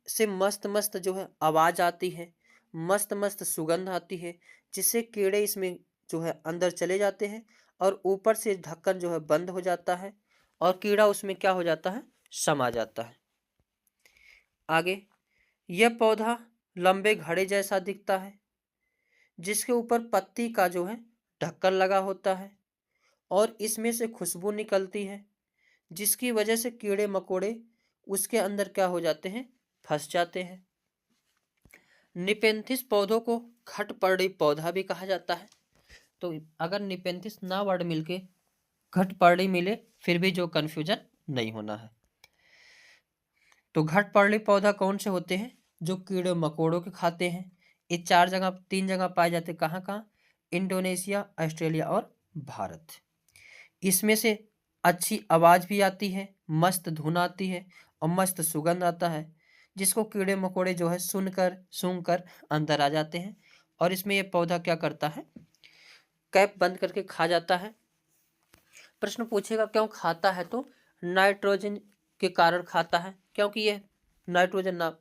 A: से मस्त मस्त जो है आवाज आती है, मस्त मस्त सुगंध आती है, जिससे कीड़े इसमें जो है अंदर चले जाते हैं और ऊपर से ढक्कन जो है बंद हो जाता है और कीड़ा उसमें क्या हो जाता है? समा जाता है। आगे, यह पौधा लंबे घड़े जैसा दिखता है, जिसके ऊपर पत्ती का जो है ढक्कन लगा होता है और इसमें से खुशबू निकलती है, जिसकी वजह से कीड़े मकोड़े उसके अंदर क्या हो जाते हैं? फंस जाते हैं। निपेंथिस पौधों को घटपर्णी पौधा भी कहा जाता है। तो अगर निपेंथिस ना वर्ड मिलके घटपर्णी मिले फिर भी जो कंफ्यूजन नहीं होना है। तो घटपर्णी पौधा कौन से होते हैं? जो कीड़े मकोड़ों के खाते हैं। ये 3 जगह पाए जाते हैं। कहाँ कहाँ? इंडोनेशिया, ऑस्ट्रेलिया और भारत। इसमें से अच्छी आवाज भी आती है, मस्त धुन आती है और मस्त सुगंध आता है, जिसको कीड़े मकोड़े जो है सुनकर सूंघकर अंदर आ जाते हैं। और इसमें यह पौधा क्या करता है? कैप बंद करके खा जाता है। प्रश्न पूछेगा क्यों खाता है तो नाइट्रोजन के कारण खाता है, क्योंकि यह नाइट्रोजन ना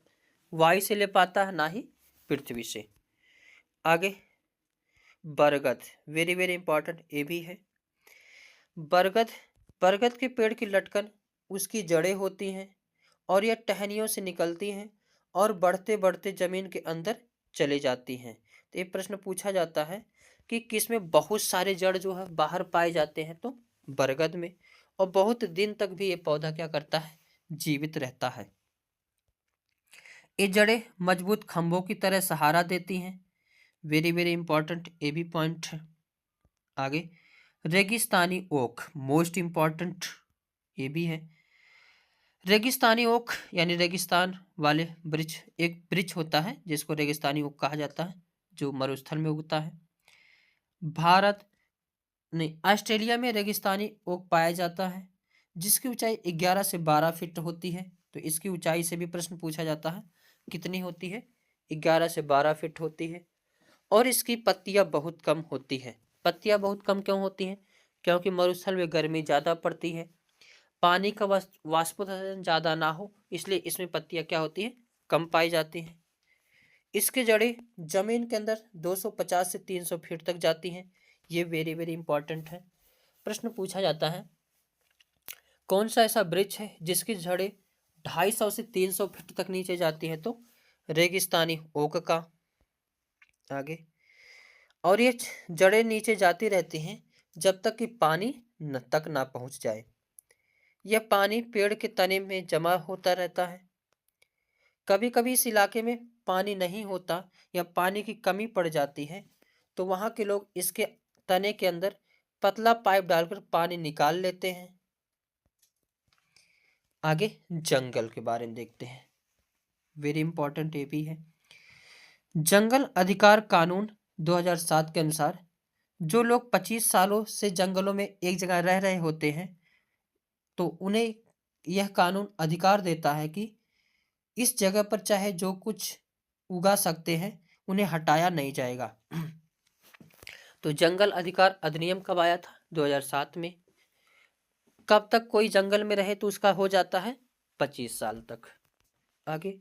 A: वायु से ले पाता है ना ही पृथ्वी से। आगे, बरगद वेरी वेरी इंपॉर्टेंट ये भी है। बरगद बरगद के पेड़ की लटकन उसकी जड़ें होती हैं और यह टहनियों से निकलती हैं और बढ़ते बढ़ते जमीन के अंदर चले जाती हैं। तो ये प्रश्न पूछा जाता है कि किसमें बहुत सारे जड़ जो है बाहर पाए जाते हैं तो बरगद में। और बहुत दिन तक भी ये पौधा क्या करता है? जीवित रहता है। ये जड़ें मजबूत खंभों की तरह सहारा देती हैं। वेरी वेरी इंपॉर्टेंट ये भी पॉइंट है। आगे, रेगिस्तानी ओक मोस्ट इंपॉर्टेंट ये भी है। रेगिस्तानी ओक यानी रेगिस्तान वाले वृक्ष, एक वृक्ष होता है जिसको रेगिस्तानी ओक कहा जाता है, जो मरुस्थल में उगता है। भारत नहीं, ऑस्ट्रेलिया में रेगिस्तानी ओक पाया जाता है, जिसकी ऊंचाई 11 से 12 फीट होती है। तो इसकी ऊंचाई से भी प्रश्न पूछा जाता है, कितनी होती है? 11 से 12 फीट होती है। और इसकी पत्तियां बहुत कम होती है। पत्तियां बहुत कम क्यों होती हैं? क्योंकि मरुस्थल में गर्मी ज़्यादा पड़ती है, पानी का वाष्पोत्सर्जन ज़्यादा ना हो, इसलिए इसमें पत्तियां क्या होती हैं? कम पाई जाती हैं। इसके जड़ें जमीन के अंदर 250 से 300 फीट तक जाती हैं। ये वेरी वेरी इंपॉर्टेंट है। प्रश्न पूछा जाता है कौन सा ऐसा वृक्ष है जिसकी जड़ें 250 से 300 फीट तक नीचे जाती हैं तो रेगिस्तानी ओक का। आगे, और ये जड़ें नीचे जाती रहती हैं जब तक कि पानी तक ना पहुंच जाए। यह पानी पेड़ के तने में जमा होता रहता है। कभी कभी इस इलाके में पानी नहीं होता या पानी की कमी पड़ जाती है, तो वहाँ के लोग इसके तने के अंदर पतला पाइप डालकर पानी निकाल लेते हैं। आगे जंगल के बारे में देखते हैं, वेरी इंपॉर्टेंट ये भी है। जंगल अधिकार कानून 2007 के अनुसार जो लोग 25 सालों से जंगलों में एक जगह रह रहे होते हैं, तो उन्हें यह कानून अधिकार देता है कि इस जगह पर चाहे जो कुछ उगा सकते हैं, उन्हें हटाया नहीं जाएगा। तो जंगल अधिकार अधिनियम कब आया था? 2007 में। कब तक कोई जंगल में रहे तो उसका हो जाता है 25 साल तक। आगे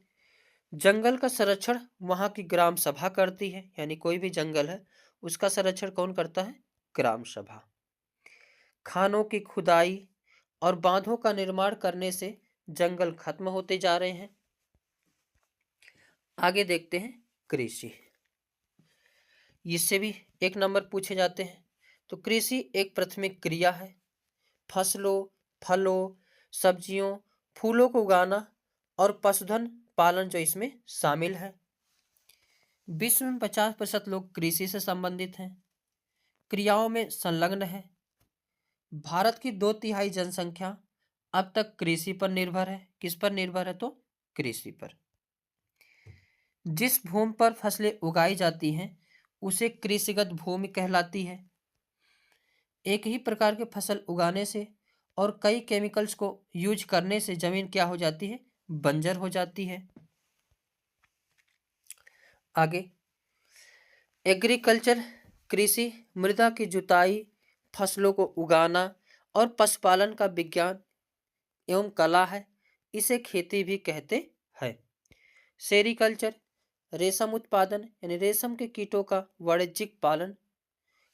A: जंगल का संरक्षण वहां की ग्राम सभा करती है, यानी कोई भी जंगल है उसका संरक्षण कौन करता है? ग्राम सभा। खानों की खुदाई और बांधों का निर्माण करने से जंगल खत्म होते जा रहे हैं। आगे देखते हैं कृषि, इससे भी एक नंबर पूछे जाते हैं। तो कृषि एक प्राथमिक क्रिया है। फसलों, फलों, सब्जियों, फूलों को उगाना और पशुधन पालन जो इसमें शामिल है। विश्व में 50% लोग कृषि से संबंधित हैं, क्रियाओं में संलग्न है। भारत की 2/3 जनसंख्या अब तक कृषि पर निर्भर है। किस पर निर्भर है? तो कृषि पर। जिस भूमि पर फसलें उगाई जाती हैं उसे कृषिगत भूमि कहलाती है। एक ही प्रकार के फसल उगाने से और कई केमिकल्स को यूज करने से जमीन क्या हो जाती है? बंजर हो जाती है। आगे एग्रीकल्चर कृषि मृदा की जुताई, फसलों को उगाना और पशुपालन का विज्ञान एवं कला है। इसे खेती भी कहते हैं। सेरीकल्चर रेशम उत्पादन यानी रेशम के कीटों का वाणिज्यिक पालन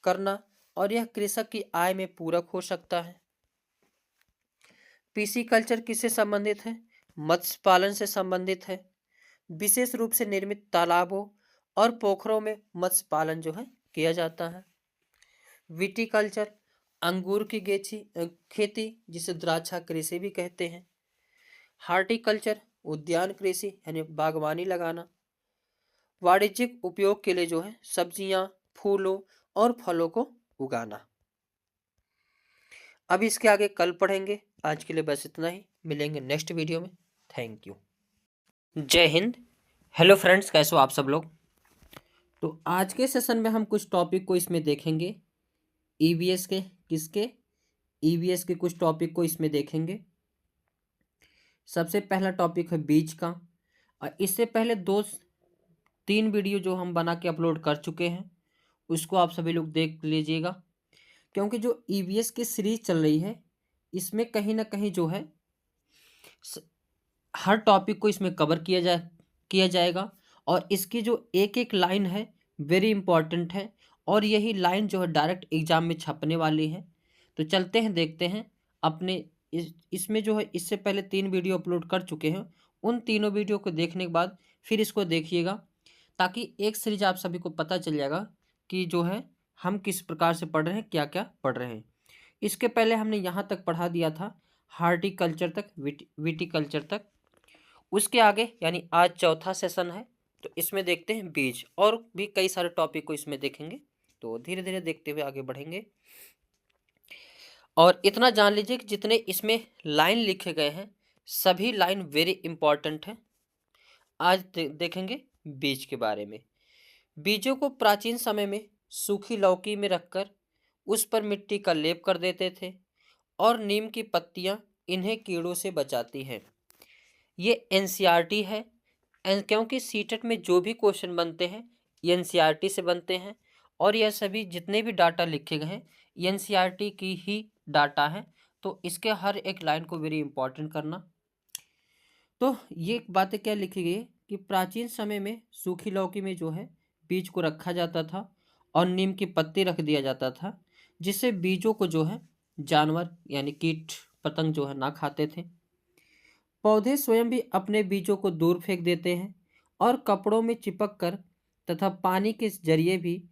A: करना, और यह कृषक की आय में पूरक हो सकता है। पीसीकल्चर किससे संबंधित है? मत्स्य पालन से संबंधित है। विशेष रूप से निर्मित तालाबों और पोखरों में मत्स्य पालन जो है किया जाता है। विटीकल्चर अंगूर की खेती, जिसे द्राक्षा कृषि भी कहते हैं। हार्टिकल्चर उद्यान कृषि यानी बागवानी लगाना। वाणिज्यिक उपयोग के लिए जो है सब्जियां, फूलों और फलों को उगाना। अब इसके आगे कल पढ़ेंगे। आज के लिए बस इतना ही, मिलेंगे नेक्स्ट वीडियो में। Thank you. जय हिंद। हेलो फ्रेंड्स, कैसे हो आप सब लोग? तो आज के सेशन में हम कुछ टॉपिक को इसमें देखेंगे। ईवीएस के किसके? ईवीएस के कुछ टॉपिक को इसमें देखेंगे। सबसे पहला टॉपिक है बीज का। और इससे पहले 2-3 वीडियो जो हम बना के अपलोड कर चुके हैं, उसको आप सभी लोग देख लीजिएगा, क्योंकि जो ईवीएस की सीरीज चल रही है इसमें कहीं ना कहीं जो है हर टॉपिक को इसमें कवर किया जाएगा। और इसकी जो एक एक लाइन है वेरी इंपॉर्टेंट है, और यही लाइन जो है डायरेक्ट एग्जाम में छपने वाली है। तो चलते हैं, देखते हैं अपने इसमें जो है इससे पहले 3 वीडियो अपलोड कर चुके हैं, उन तीनों वीडियो को देखने के बाद फिर इसको देखिएगा, ताकि एक सीरीज आप सभी को पता चल जाएगा कि जो है हम किस प्रकार से पढ़ रहे हैं, क्या क्या पढ़ रहे हैं। इसके पहले हमने यहाँ तक पढ़ा दिया था, हार्टिकल्चर तक, विटीकल्चर तक। उसके आगे यानी आज चौथा सेशन है, तो इसमें देखते हैं बीज, और भी कई सारे टॉपिक को इसमें देखेंगे। तो धीरे धीरे देखते हुए आगे बढ़ेंगे। और इतना जान लीजिए कि जितने इसमें लाइन लिखे गए हैं सभी लाइन वेरी इंपॉर्टेंट है। आज देखेंगे बीज के बारे में। बीजों को प्राचीन समय में सूखी लौकी में रखकर उस पर मिट्टी का लेप कर देते थे, और नीम की पत्तियां इन्हें कीड़ों से बचाती हैं। ये एनसीईआरटी है, क्योंकि सीटेट में जो भी क्वेश्चन बनते हैं ये एनसीईआरटी से बनते हैं, और यह सभी जितने भी डाटा लिखे गए हैं ये एनसीईआरटी की ही डाटा है। तो इसके हर एक लाइन को वेरी इंपॉर्टेंट करना। तो ये बातें क्या लिखी गई है कि प्राचीन समय में सूखी लौकी में जो है बीज को रखा जाता था और नीम की पत्ती रख दिया जाता था, जिससे बीजों को जो है जानवर यानी कीट पतंग जो है ना खाते थे। पौधे स्वयं भी अपने बीजों को दूर फेंक देते हैं और कपड़ों में चिपक कर तथा पानी के जरिए भी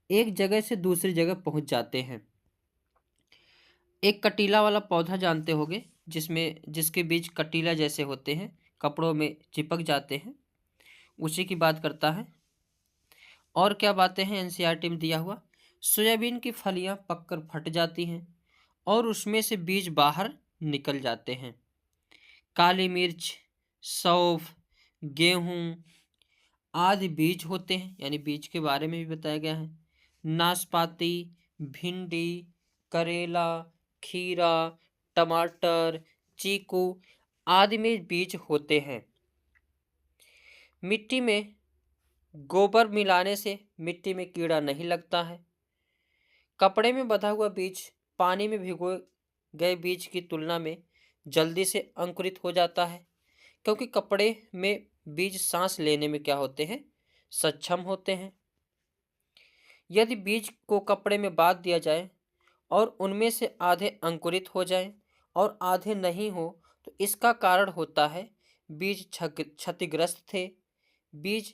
A: एक जगह से दूसरी जगह पहुंच जाते हैं। एक कटीला वाला पौधा जानते होंगे, जिसके बीज कटीला जैसे होते हैं, कपड़ों में चिपक जाते हैं, उसी की बात करता है। और क्या बातें हैं एनसीईआरटी में दिया हुआ? सोयाबीन की फलियां पककर फट जाती हैं और उसमें से बीज बाहर निकल जाते हैं। काली मिर्च, सौंफ, गेहूं आदि बीज होते हैं, यानी बीज के बारे में भी बताया गया है। नाशपाती, भिंडी, करेला, खीरा, टमाटर, चीकू आदि में बीज होते हैं। मिट्टी में गोबर मिलाने से मिट्टी में कीड़ा नहीं लगता है। कपड़े में बंधा हुआ बीज पानी में भिगोए गए बीज की तुलना में जल्दी से अंकुरित हो जाता है, क्योंकि कपड़े में बीज सांस लेने में क्या होते हैं? सक्षम होते हैं। यदि बीज को कपड़े में बांध दिया जाए और उनमें से आधे अंकुरित हो जाएं और आधे नहीं हो, तो इसका कारण होता है बीज क्षतिग्रस्त थे, बीज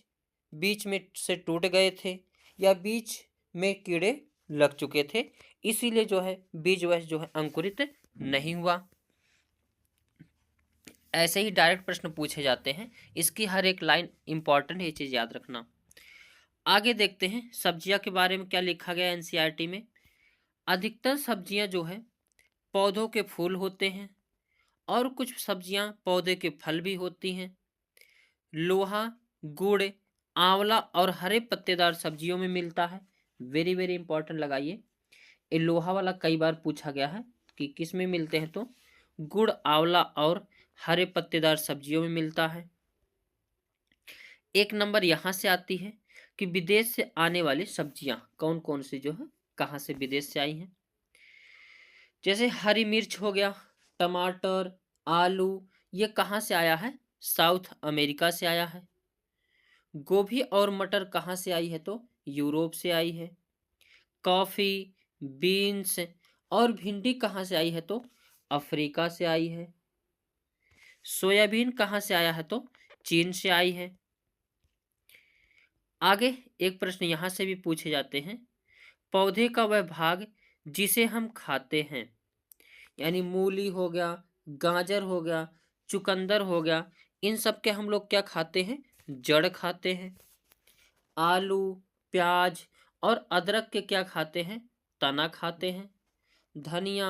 A: बीच में से टूट गए थे, या बीज में कीड़े लग चुके थे, इसीलिए जो है बीज वह जो है अंकुरित नहीं हुआ। ऐसे ही डायरेक्ट प्रश्न पूछे जाते हैं, इसकी हर एक लाइन इंपॉर्टेंट है, ये चीज याद रखना। आगे देखते हैं सब्जियां के बारे में क्या लिखा गया एनसीईआरटी में। अधिकतर सब्जियां जो है पौधों के फूल होते हैं और कुछ सब्जियां पौधे के फल भी होती हैं। लोहा, गुड़, आंवला और हरे पत्तेदार सब्जियों में मिलता है। वेरी वेरी इंपॉर्टेंट लगाइए, ये लोहा वाला कई बार पूछा गया है कि किस में मिलते हैं, तो गुड़, आंवला और हरे पत्तेदार सब्जियों में मिलता है। एक नंबर यहां से आती है कि विदेश से आने वाली सब्जियां कौन कौन सी जो है कहां से विदेश से आई हैं। जैसे हरी मिर्च हो गया, टमाटर, आलू, ये कहाँ से आया है? साउथ अमेरिका से आया है। गोभी और मटर कहाँ से आई है? तो यूरोप से आई है। कॉफी, बीन्स और भिंडी कहाँ से आई है? तो अफ्रीका से आई है। सोयाबीन कहाँ से आया है? तो चीन से आई है। आगे एक प्रश्न यहां से भी पूछे जाते हैं, पौधे का वह भाग जिसे हम खाते हैं, यानी मूली हो गया, गाजर हो गया, चुकंदर हो गया, इन सब के हम लोग क्या खाते हैं? जड़ खाते हैं। आलू, प्याज और अदरक के क्या खाते हैं? तना खाते हैं। धनिया,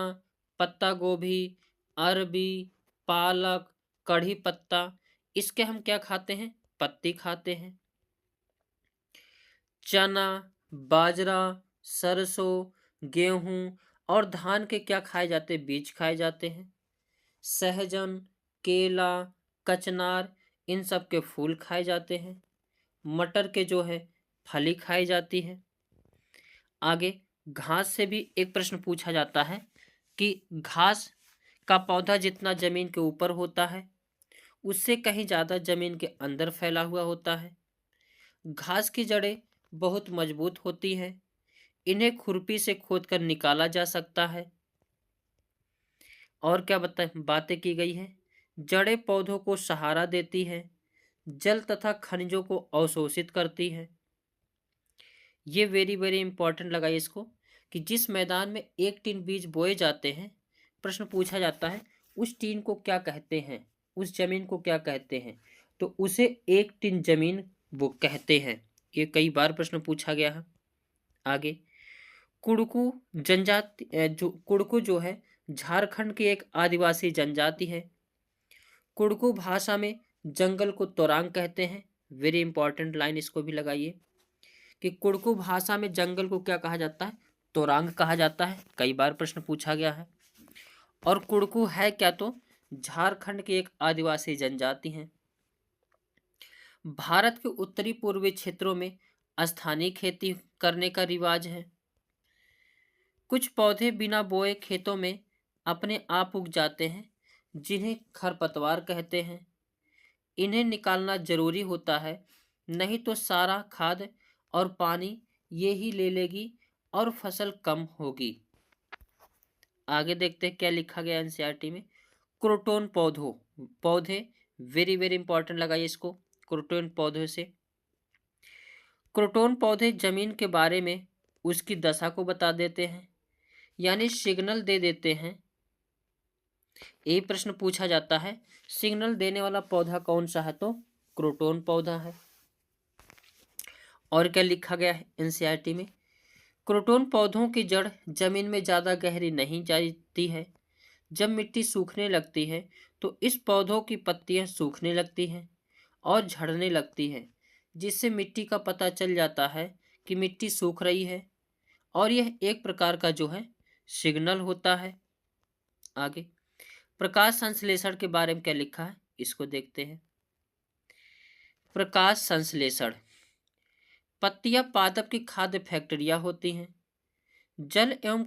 A: पत्ता गोभी, अरबी, पालक, कढ़ी पत्ता, इसके हम क्या खाते हैं? पत्ती खाते हैं। चना, बाजरा, सरसों, गेहूं और धान के क्या खाए जाते हैं? बीज खाए जाते हैं। सहजन, केला, कचनार, इन सब के फूल खाए जाते हैं। मटर के जो है फली खाई जाती है। आगे घास से भी एक प्रश्न पूछा जाता है कि घास का पौधा जितना जमीन के ऊपर होता है, उससे कहीं ज़्यादा जमीन के अंदर फैला हुआ होता है। घास की जड़ें बहुत मजबूत होती हैं, इन्हें खुरपी से खोदकर निकाला जा सकता है। और क्या बातें की गई है? जड़ें पौधों को सहारा देती है, जल तथा खनिजों को अवशोषित करती है। ये वेरी वेरी इंपॉर्टेंट लगा इसको, कि जिस मैदान में एक टीन बीज बोए जाते हैं, प्रश्न पूछा जाता है उस टीन को क्या कहते हैं, उस जमीन को क्या कहते हैं, तो उसे एक टीन जमीन वो कहते हैं। ये कई बार प्रश्न पूछा गया है। आगे कुड़कू जनजाति, जो कुड़कू जो है झारखंड की एक आदिवासी जनजाति है। कुड़कू भाषा में जंगल को तोरांग कहते हैं। वेरी इंपॉर्टेंट लाइन, इसको भी लगाइए कि कुड़कू भाषा में जंगल को क्या कहा जाता है? तोरांग कहा जाता है। कई बार प्रश्न पूछा गया है। और कुड़कू है क्या? तो झारखंड की एक आदिवासी जनजाति है। भारत के उत्तरी पूर्वी क्षेत्रों में स्थानीय खेती करने का रिवाज है। कुछ पौधे बिना बोए खेतों में अपने आप उग जाते हैं, जिन्हें खरपतवार कहते हैं। इन्हें निकालना जरूरी होता है, नहीं तो सारा खाद और पानी ये ही ले लेगी और फसल कम होगी। आगे देखते हैं क्या लिखा गया एनसीईआरटी में। क्रोटोन पौधे वेरी वेरी इंपॉर्टेंट लगाइए इसको। क्रोटोन पौधे से, क्रोटोन पौधे जमीन के बारे में उसकी दशा को बता देते हैं, यानी सिग्नल दे देते हैं ये प्रश्न पूछा जाता है, सिग्नल देने वाला पौधा कौन सा है? तो क्रोटोन पौधा है। और क्या लिखा गया है एनसीईआरटी में? क्रोटोन पौधों की जड़ जमीन में ज्यादा गहरी नहीं जाती है। जब मिट्टी सूखने लगती है तो इस पौधों की पत्तियां सूखने लगती हैं और झड़ने लगती है, जिससे मिट्टी का पता चल जाता है कि मिट्टी सूख रही है, और यह एक प्रकार का जो है सिग्नल होता है। आगे प्रकाश संश्लेषण के बारे में क्या लिखा है, इसको देखते हैं। प्रकाश संश्लेषण, पत्तियां पादप की खाद्य फैक्ट्रिया होती हैं। जल एवं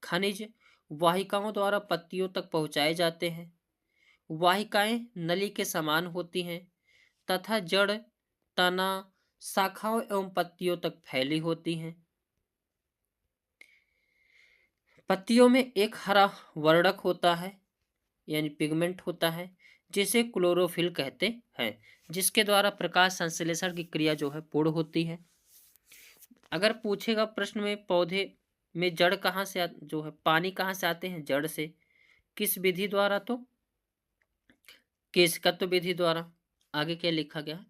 A: खनिज वाहिकाओं द्वारा पत्तियों तक पहुंचाए जाते हैं। वाहिकाएं नली के समान होती हैं तथा जड़, तना, शाखाओं एवं पत्तियों तक फैली होती हैं। पत्तियों में एक हरा वर्णक होता है, यानी पिगमेंट होता है, जिसे क्लोरोफिल कहते हैं, जिसके द्वारा प्रकाश संश्लेषण की क्रिया जो है पूर्ण होती है। अगर पूछेगा प्रश्न में पौधे में जड़ कहाँ से जो है पानी कहाँ से आते हैं? जड़ से। किस विधि द्वारा? तो केशकत्व विधि द्वारा। आगे क्या लिखा गया है?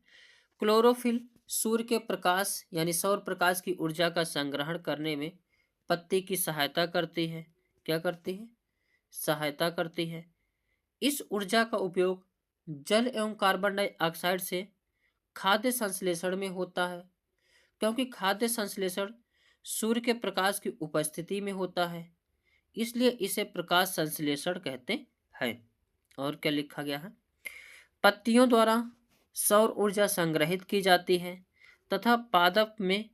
A: क्लोरोफिल सूर्य के प्रकाश यानी सौर प्रकाश की ऊर्जा का संग्रहण करने में पत्ती की सहायता करती है। क्या करती है? सहायता करती है। इस ऊर्जा का उपयोग जल एवं कार्बन डाइऑक्साइड से खाद्य संश्लेषण में होता है। क्योंकि खाद्य संश्लेषण सूर्य के प्रकाश की उपस्थिति में होता है, इसलिए इसे प्रकाश संश्लेषण कहते हैं। और क्या लिखा गया है? पत्तियों द्वारा सौर ऊर्जा संग्रहित की जाती है तथा पादप में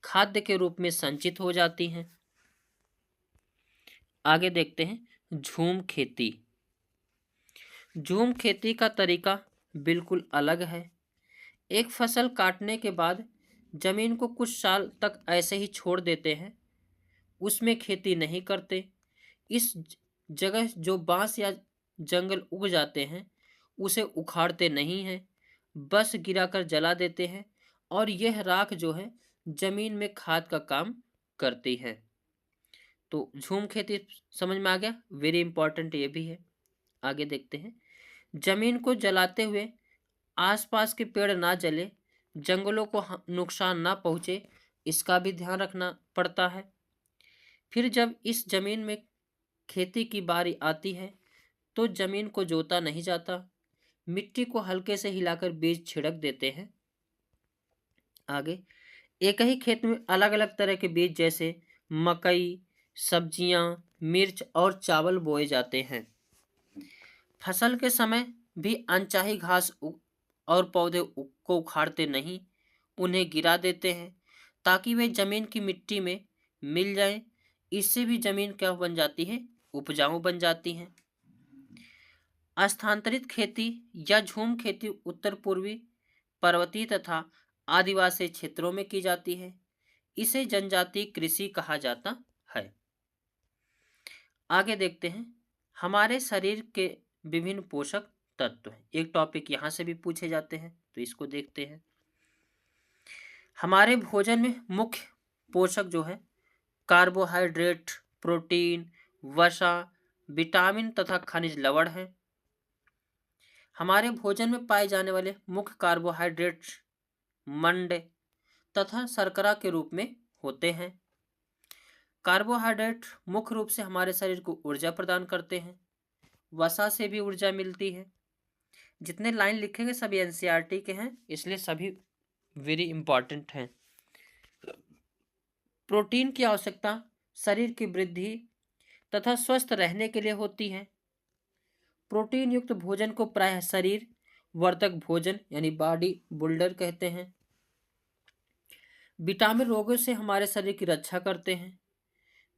A: खाद्य के रूप में संचित हो जाती हैं। आगे देखते हैं झूम खेती। झूम खेती का तरीका बिल्कुल अलग है। एक फसल काटने के बाद जमीन को कुछ साल तक ऐसे ही छोड़ देते हैं, उसमें खेती नहीं करते। इस जगह जो बांस या जंगल उग जाते हैं उसे उखाड़ते नहीं हैं, बस गिराकर जला देते हैं, और यह राख जो है जमीन में खाद का काम करती है। तो झूम खेती समझ में आ गया, वेरी इंपॉर्टेंट ये भी है। आगे देखते हैं, जमीन को जलाते हुए आसपास के पेड़ ना जले, जंगलों को नुकसान ना पहुंचे, इसका भी ध्यान रखना पड़ता है। फिर जब इस जमीन में खेती की बारी आती है तो जमीन को जोता नहीं जाता, मिट्टी को हल्के से हिलाकर बीज छिड़क देते हैं। आगे एक ही खेत में अलग अलग तरह के बीज जैसे मकई, सब्जियां, मिर्च और चावल बोए जाते हैं। फसल के समय भी अनचाही घास और पौधे को उखाड़ते नहीं, उन्हें गिरा देते हैं ताकि वे जमीन की मिट्टी में मिल जाएं। इससे भी जमीन क्या बन जाती है? उपजाऊ बन जाती है। स्थानांतरित खेती या झूम खेती उत्तर पूर्वी, पर्वतीय तथा आदिवासी क्षेत्रों में की जाती है। इसे जनजातीय कृषि कहा जाता है। आगे देखते हैं, हमारे शरीर के विभिन्न पोषक तत्व हैं। एक टॉपिक यहां से भी पूछे जाते हैं, तो इसको देखते हैं। हमारे भोजन में मुख्य पोषक जो है कार्बोहाइड्रेट, प्रोटीन, वसा, विटामिन तथा खनिज लवण है। हमारे भोजन में पाए जाने वाले मुख्य कार्बोहाइड्रेट मंड तथा शर्करा के रूप में होते हैं। कार्बोहाइड्रेट मुख्य रूप से हमारे शरीर को ऊर्जा प्रदान करते हैं। वसा से भी ऊर्जा मिलती है। जितने लाइन लिखेंगे सभी एनसीईआरटी के हैं, इसलिए सभी वेरी इंपॉर्टेंट हैं। प्रोटीन की आवश्यकता शरीर की वृद्धि तथा स्वस्थ रहने के लिए होती है। प्रोटीन युक्त भोजन को प्रायः शरीर वर्धक भोजन यानी बॉडी बिल्डर कहते हैं। विटामिन रोगों से हमारे शरीर की रक्षा करते हैं।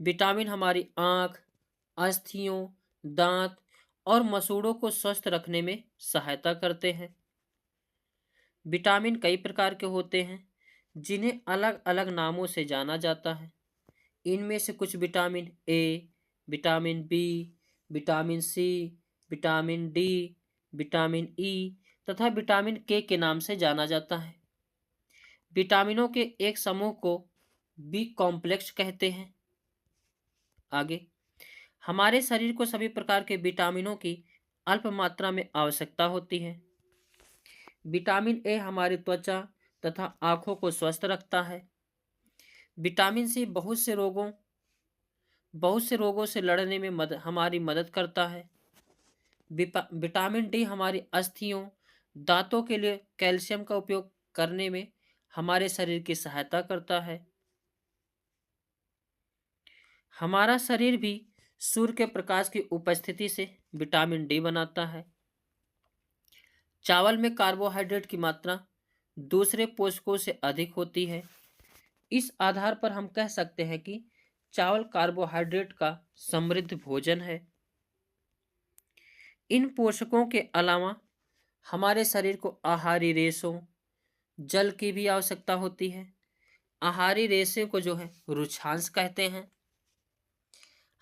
A: विटामिन हमारी आँख, अस्थियों, दांत और मसूड़ों को स्वस्थ रखने में सहायता करते हैं। विटामिन कई प्रकार के होते हैं जिन्हें अलग अलग नामों से जाना जाता है। इनमें से कुछ vitamin A, vitamin B, vitamin C, vitamin D, vitamin E तथा विटामिन के नाम से जाना जाता है। विटामिनों के एक समूह को बी कॉम्प्लेक्स कहते हैं। आगे हमारे शरीर को सभी प्रकार के विटामिनों की अल्प मात्रा में आवश्यकता होती है। विटामिन ए हमारी त्वचा तथा आंखों को स्वस्थ रखता है। विटामिन सी बहुत से रोगों से लड़ने में हमारी मदद करता है। विटामिन डी हमारी अस्थियों, दांतों के लिए कैल्शियम का उपयोग करने में हमारे शरीर की सहायता करता है। हमारा शरीर भी सूर्य के प्रकाश की उपस्थिति से विटामिन डी बनाता है। चावल में कार्बोहाइड्रेट की मात्रा दूसरे पोषकों से अधिक होती है। इस आधार पर हम कह सकते हैं कि चावल कार्बोहाइड्रेट का समृद्ध भोजन है। इन पोषकों के अलावा हमारे शरीर को आहारी रेशों, जल की भी आवश्यकता होती है। आहारी रेशे को जो है रुक्षांश कहते हैं।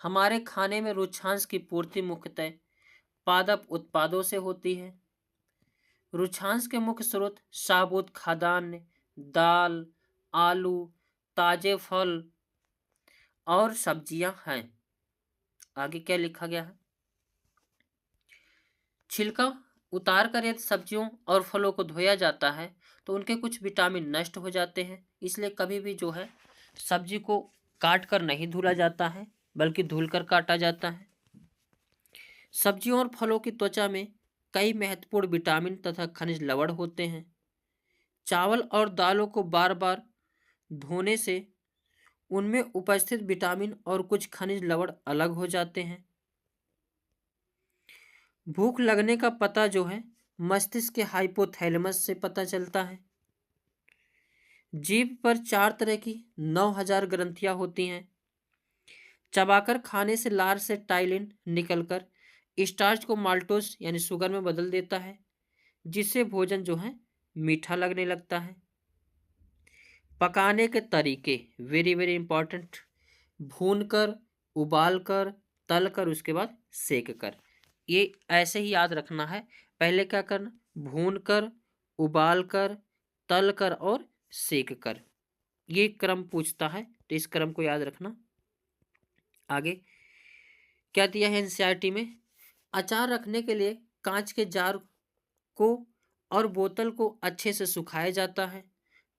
A: हमारे खाने में रुक्षांश की पूर्ति मुख्यतः पादप उत्पादों से होती है। रुक्षांश के मुख्य स्रोत साबुत खाद्यान्न, दाल, आलू, ताजे फल और सब्जियां हैं। आगे क्या लिखा गया है? छिलका उतार कर यदि सब्जियों और फलों को धोया जाता है तो उनके कुछ विटामिन नष्ट हो जाते हैं। इसलिए कभी भी जो है सब्जी को काट कर नहीं धुला जाता है, बल्कि धुल कर काटा जाता है। सब्जियों और फलों की त्वचा में कई महत्वपूर्ण विटामिन तथा खनिज लवण होते हैं। चावल और दालों को बार बार धोने से उनमें उपस्थित विटामिन और कुछ खनिज लवण अलग हो जाते हैं। भूख लगने का पता जो है मस्तिष्क के हाइपोथैलेमस से पता चलता है। जीभ पर 4 तरह की 9000 ग्रंथियां होती हैं। चबाकर खाने से लार से टाइलिन निकलकर स्टार्च को माल्टोज यानी शुगर में बदल देता है, जिससे भोजन जो है मीठा लगने लगता है। पकाने के तरीके वेरी वेरी इंपॉर्टेंट। भूनकर, उबालकर, तलकर, उसके बाद सेक कर। ये ऐसे ही याद रखना है। पहले क्या करना? भूनकर, उबालकर, तलकर और सेक कर। ये क्रम पूछता है, तो इस क्रम को याद रखना। आगे क्या दिया है एनसीईआरटी में? अचार रखने के लिए कांच के जार को और बोतल को अच्छे से सुखाया जाता है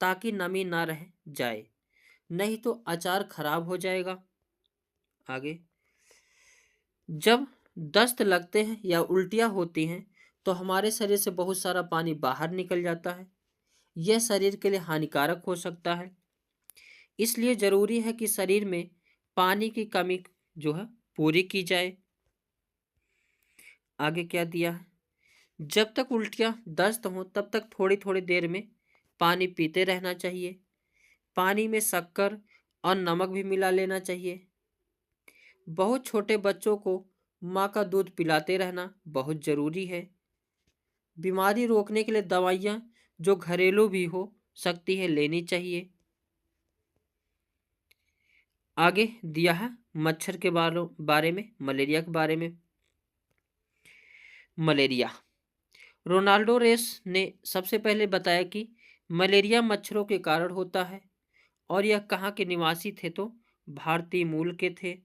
A: ताकि नमी ना रह जाए, नहीं तो अचार खराब हो जाएगा। आगे जब दस्त लगते हैं या उल्टियाँ होती हैं तो हमारे शरीर से बहुत सारा पानी बाहर निकल जाता है। यह शरीर के लिए हानिकारक हो सकता है। इसलिए जरूरी है कि शरीर में पानी की कमी जो है पूरी की जाए। आगे क्या दिया है? जब तक उल्टियाँ दस्त हों तब तक थोड़ी थोड़ी देर में पानी पीते रहना चाहिए। पानी में शक्कर और नमक भी मिला लेना चाहिए। बहुत छोटे बच्चों को माँ का दूध पिलाते रहना बहुत ज़रूरी है। बीमारी रोकने के लिए दवाइयाँ जो घरेलू भी हो सकती है लेनी चाहिए। आगे दिया है मच्छर के बारे में, मलेरिया के बारे में। मलेरिया, रोनाल्डो रेस ने सबसे पहले बताया कि मलेरिया मच्छरों के कारण होता है और यह कहाँ के निवासी थे? तो भारतीय मूल के थे।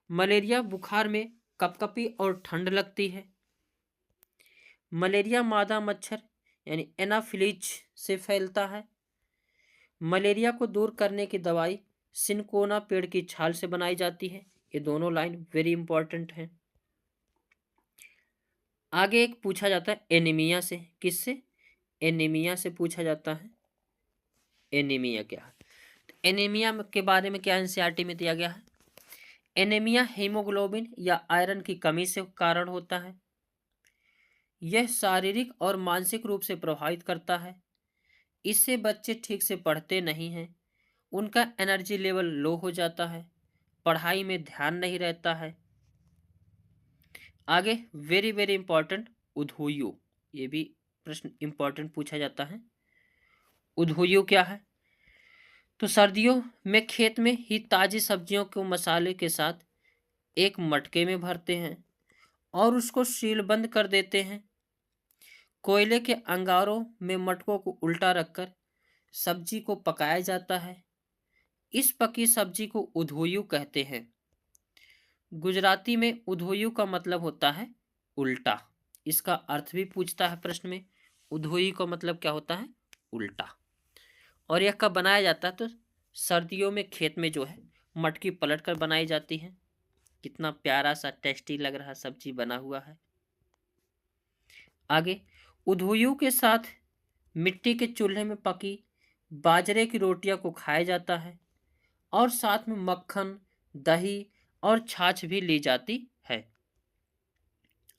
A: मलेरिया बुखार में कपकपी और ठंड लगती है। मलेरिया मादा मच्छर यानी एनाफिलीज से फैलता है। मलेरिया को दूर करने की दवाई सिनकोना पेड़ की छाल से बनाई जाती है। ये दोनों लाइन वेरी इंपॉर्टेंट हैं। आगे एक पूछा जाता है एनीमिया से। किससे? एनीमिया से पूछा जाता है। एनीमिया क्या है? एनीमिया के बारे में क्या एनसीईआरटी में दिया गया है? एनीमिया हीमोग्लोबिन या आयरन की कमी से कारण होता है। यह शारीरिक और मानसिक रूप से प्रभावित करता है। इससे बच्चे ठीक से पढ़ते नहीं हैं, उनका एनर्जी लेवल लो हो जाता है, पढ़ाई में ध्यान नहीं रहता है। आगे वेरी वेरी इंपॉर्टेंट उद्हुयु, ये भी प्रश्न इंपॉर्टेंट पूछा जाता है। उद्हुयु क्या है? तो सर्दियों में खेत में ही ताजी सब्जियों को मसाले के साथ एक मटके में भरते हैं और उसको सीलबंद कर देते हैं। कोयले के अंगारों में मटकों को उल्टा रखकर सब्जी को पकाया जाता है। इस पकी सब्जी को उधोयु कहते हैं। गुजराती में उधोयु का मतलब होता है उल्टा। इसका अर्थ भी पूछता है प्रश्न में। उधोयु का मतलब क्या होता है? उल्टा। और यह कब बनाया जाता है? तो सर्दियों में खेत में जो है मटकी पलट कर बनाई जाती है। कितना प्यारा सा टेस्टी लग रहा सब्जी बना हुआ है। आगे, उधोयु के साथ मिट्टी के चूल्हे में पकी बाजरे की रोटियां को खाया जाता है और साथ में मक्खन, दही और छाछ भी ली जाती है।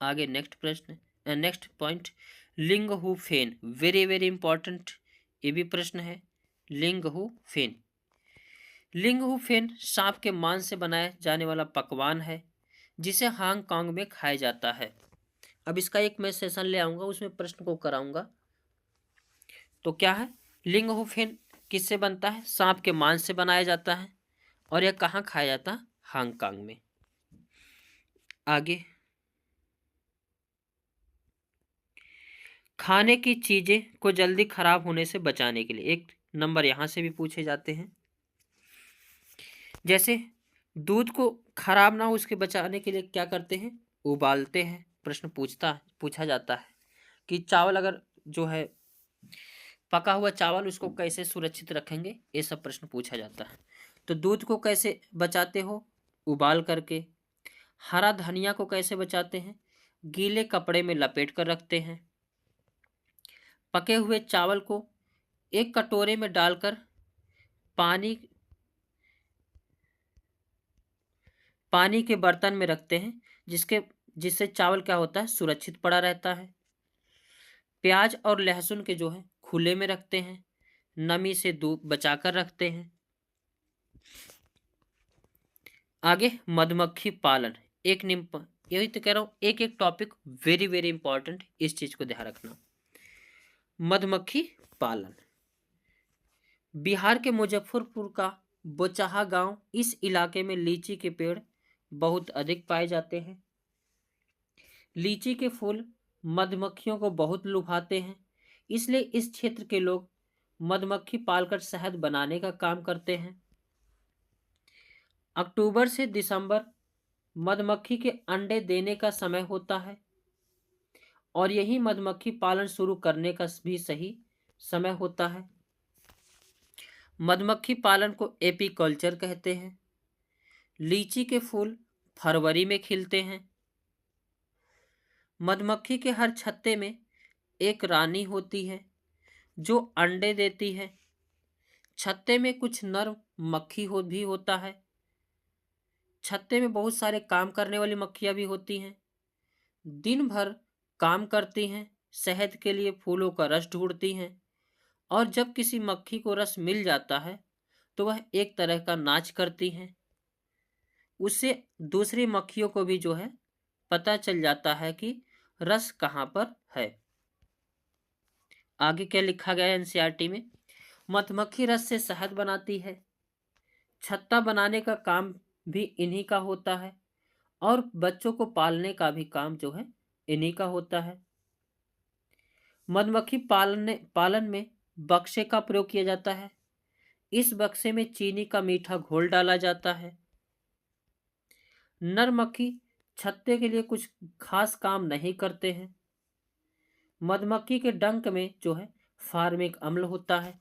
A: आगे नेक्स्ट प्रश्न, नेक्स्ट पॉइंट, लिंग who fan, very very important ये भी प्रश्न है। लिंग हु फेन, लिंग हु फेन सांप के मांस से बनाया जाने वाला पकवान है जिसे हांगकांग में खाया जाता है। अब इसका एक मैं सेशन ले आऊंगा, उसमें प्रश्न को कराऊंगा। तो क्या है? लिंग हु फेन किससे बनता है? सांप के मांस से बनाया जाता है और यह कहाँ खाया जाता है? हांगकांग में। आगे, खाने की चीजें को जल्दी खराब होने से बचाने के लिए एक नंबर यहां से भी पूछे जाते हैं। जैसे दूध को खराब ना हो उसके बचाने के लिए क्या करते हैं? उबालते हैं। प्रश्न पूछा जाता है कि चावल अगर जो है पका हुआ चावल उसको कैसे सुरक्षित रखेंगे, ये सब प्रश्न पूछा जाता है। तो दूध को कैसे बचाते हो? उबाल करके। हरा धनिया को कैसे बचाते हैं? गीले कपड़े में लपेट कर रखते हैं। पके हुए चावल को एक कटोरे में डालकर पानी पानी के बर्तन में रखते हैं जिससे चावल क्या होता है? सुरक्षित पड़ा रहता है। प्याज और लहसुन के जो है खुले में रखते हैं, नमी से दूर बचाकर रखते हैं। आगे, मधुमक्खी पालन, एक निम्प यही तो कह रहा हूं, एक एक टॉपिक वेरी वेरी इंपॉर्टेंट, इस चीज को ध्यान रखना। मधुमक्खी पालन, बिहार के मुजफ्फरपुर का बोचाहा गांव, इस इलाके में लीची के पेड़ बहुत अधिक पाए जाते हैं। लीची के फूल मधुमक्खियों को बहुत लुभाते हैं, इसलिए इस क्षेत्र के लोग मधुमक्खी पालकर शहद बनाने का काम करते हैं। अक्टूबर से दिसंबर मधुमक्खी के अंडे देने का समय होता है और यही मधुमक्खी पालन शुरू करने का भी सही समय होता है। मधुमक्खी पालन को एपीकल्चर कहते हैं। लीची के फूल फरवरी में खिलते हैं। मधुमक्खी के हर छत्ते में एक रानी होती है जो अंडे देती है। छत्ते में कुछ नर मक्खी भी होता है। छत्ते में बहुत सारे काम करने वाली मक्खियां भी होती हैं। दिन भर काम करती हैं, शहद के लिए फूलों का रस ढूंढती हैं और जब किसी मक्खी को रस मिल जाता है तो वह एक तरह का नाच करती हैं। उससे दूसरी मक्खियों को भी जो है पता चल जाता है कि रस कहाँ पर है। आगे क्या लिखा गया है एनसीईआरटी में? मधुमक्खी रस से शहद बनाती है। छत्ता बनाने का काम भी इन्हीं का होता है और बच्चों को पालने का भी काम जो है इन्हीं का होता है। मधुमक्खी पालन में बक्से का प्रयोग किया जाता है। इस बक्से में चीनी का मीठा घोल डाला जाता है। नर मक्खी छत्ते के लिए कुछ खास काम नहीं करते हैं। मधुमक्खी के डंक में जो है फार्मिक अम्ल होता है।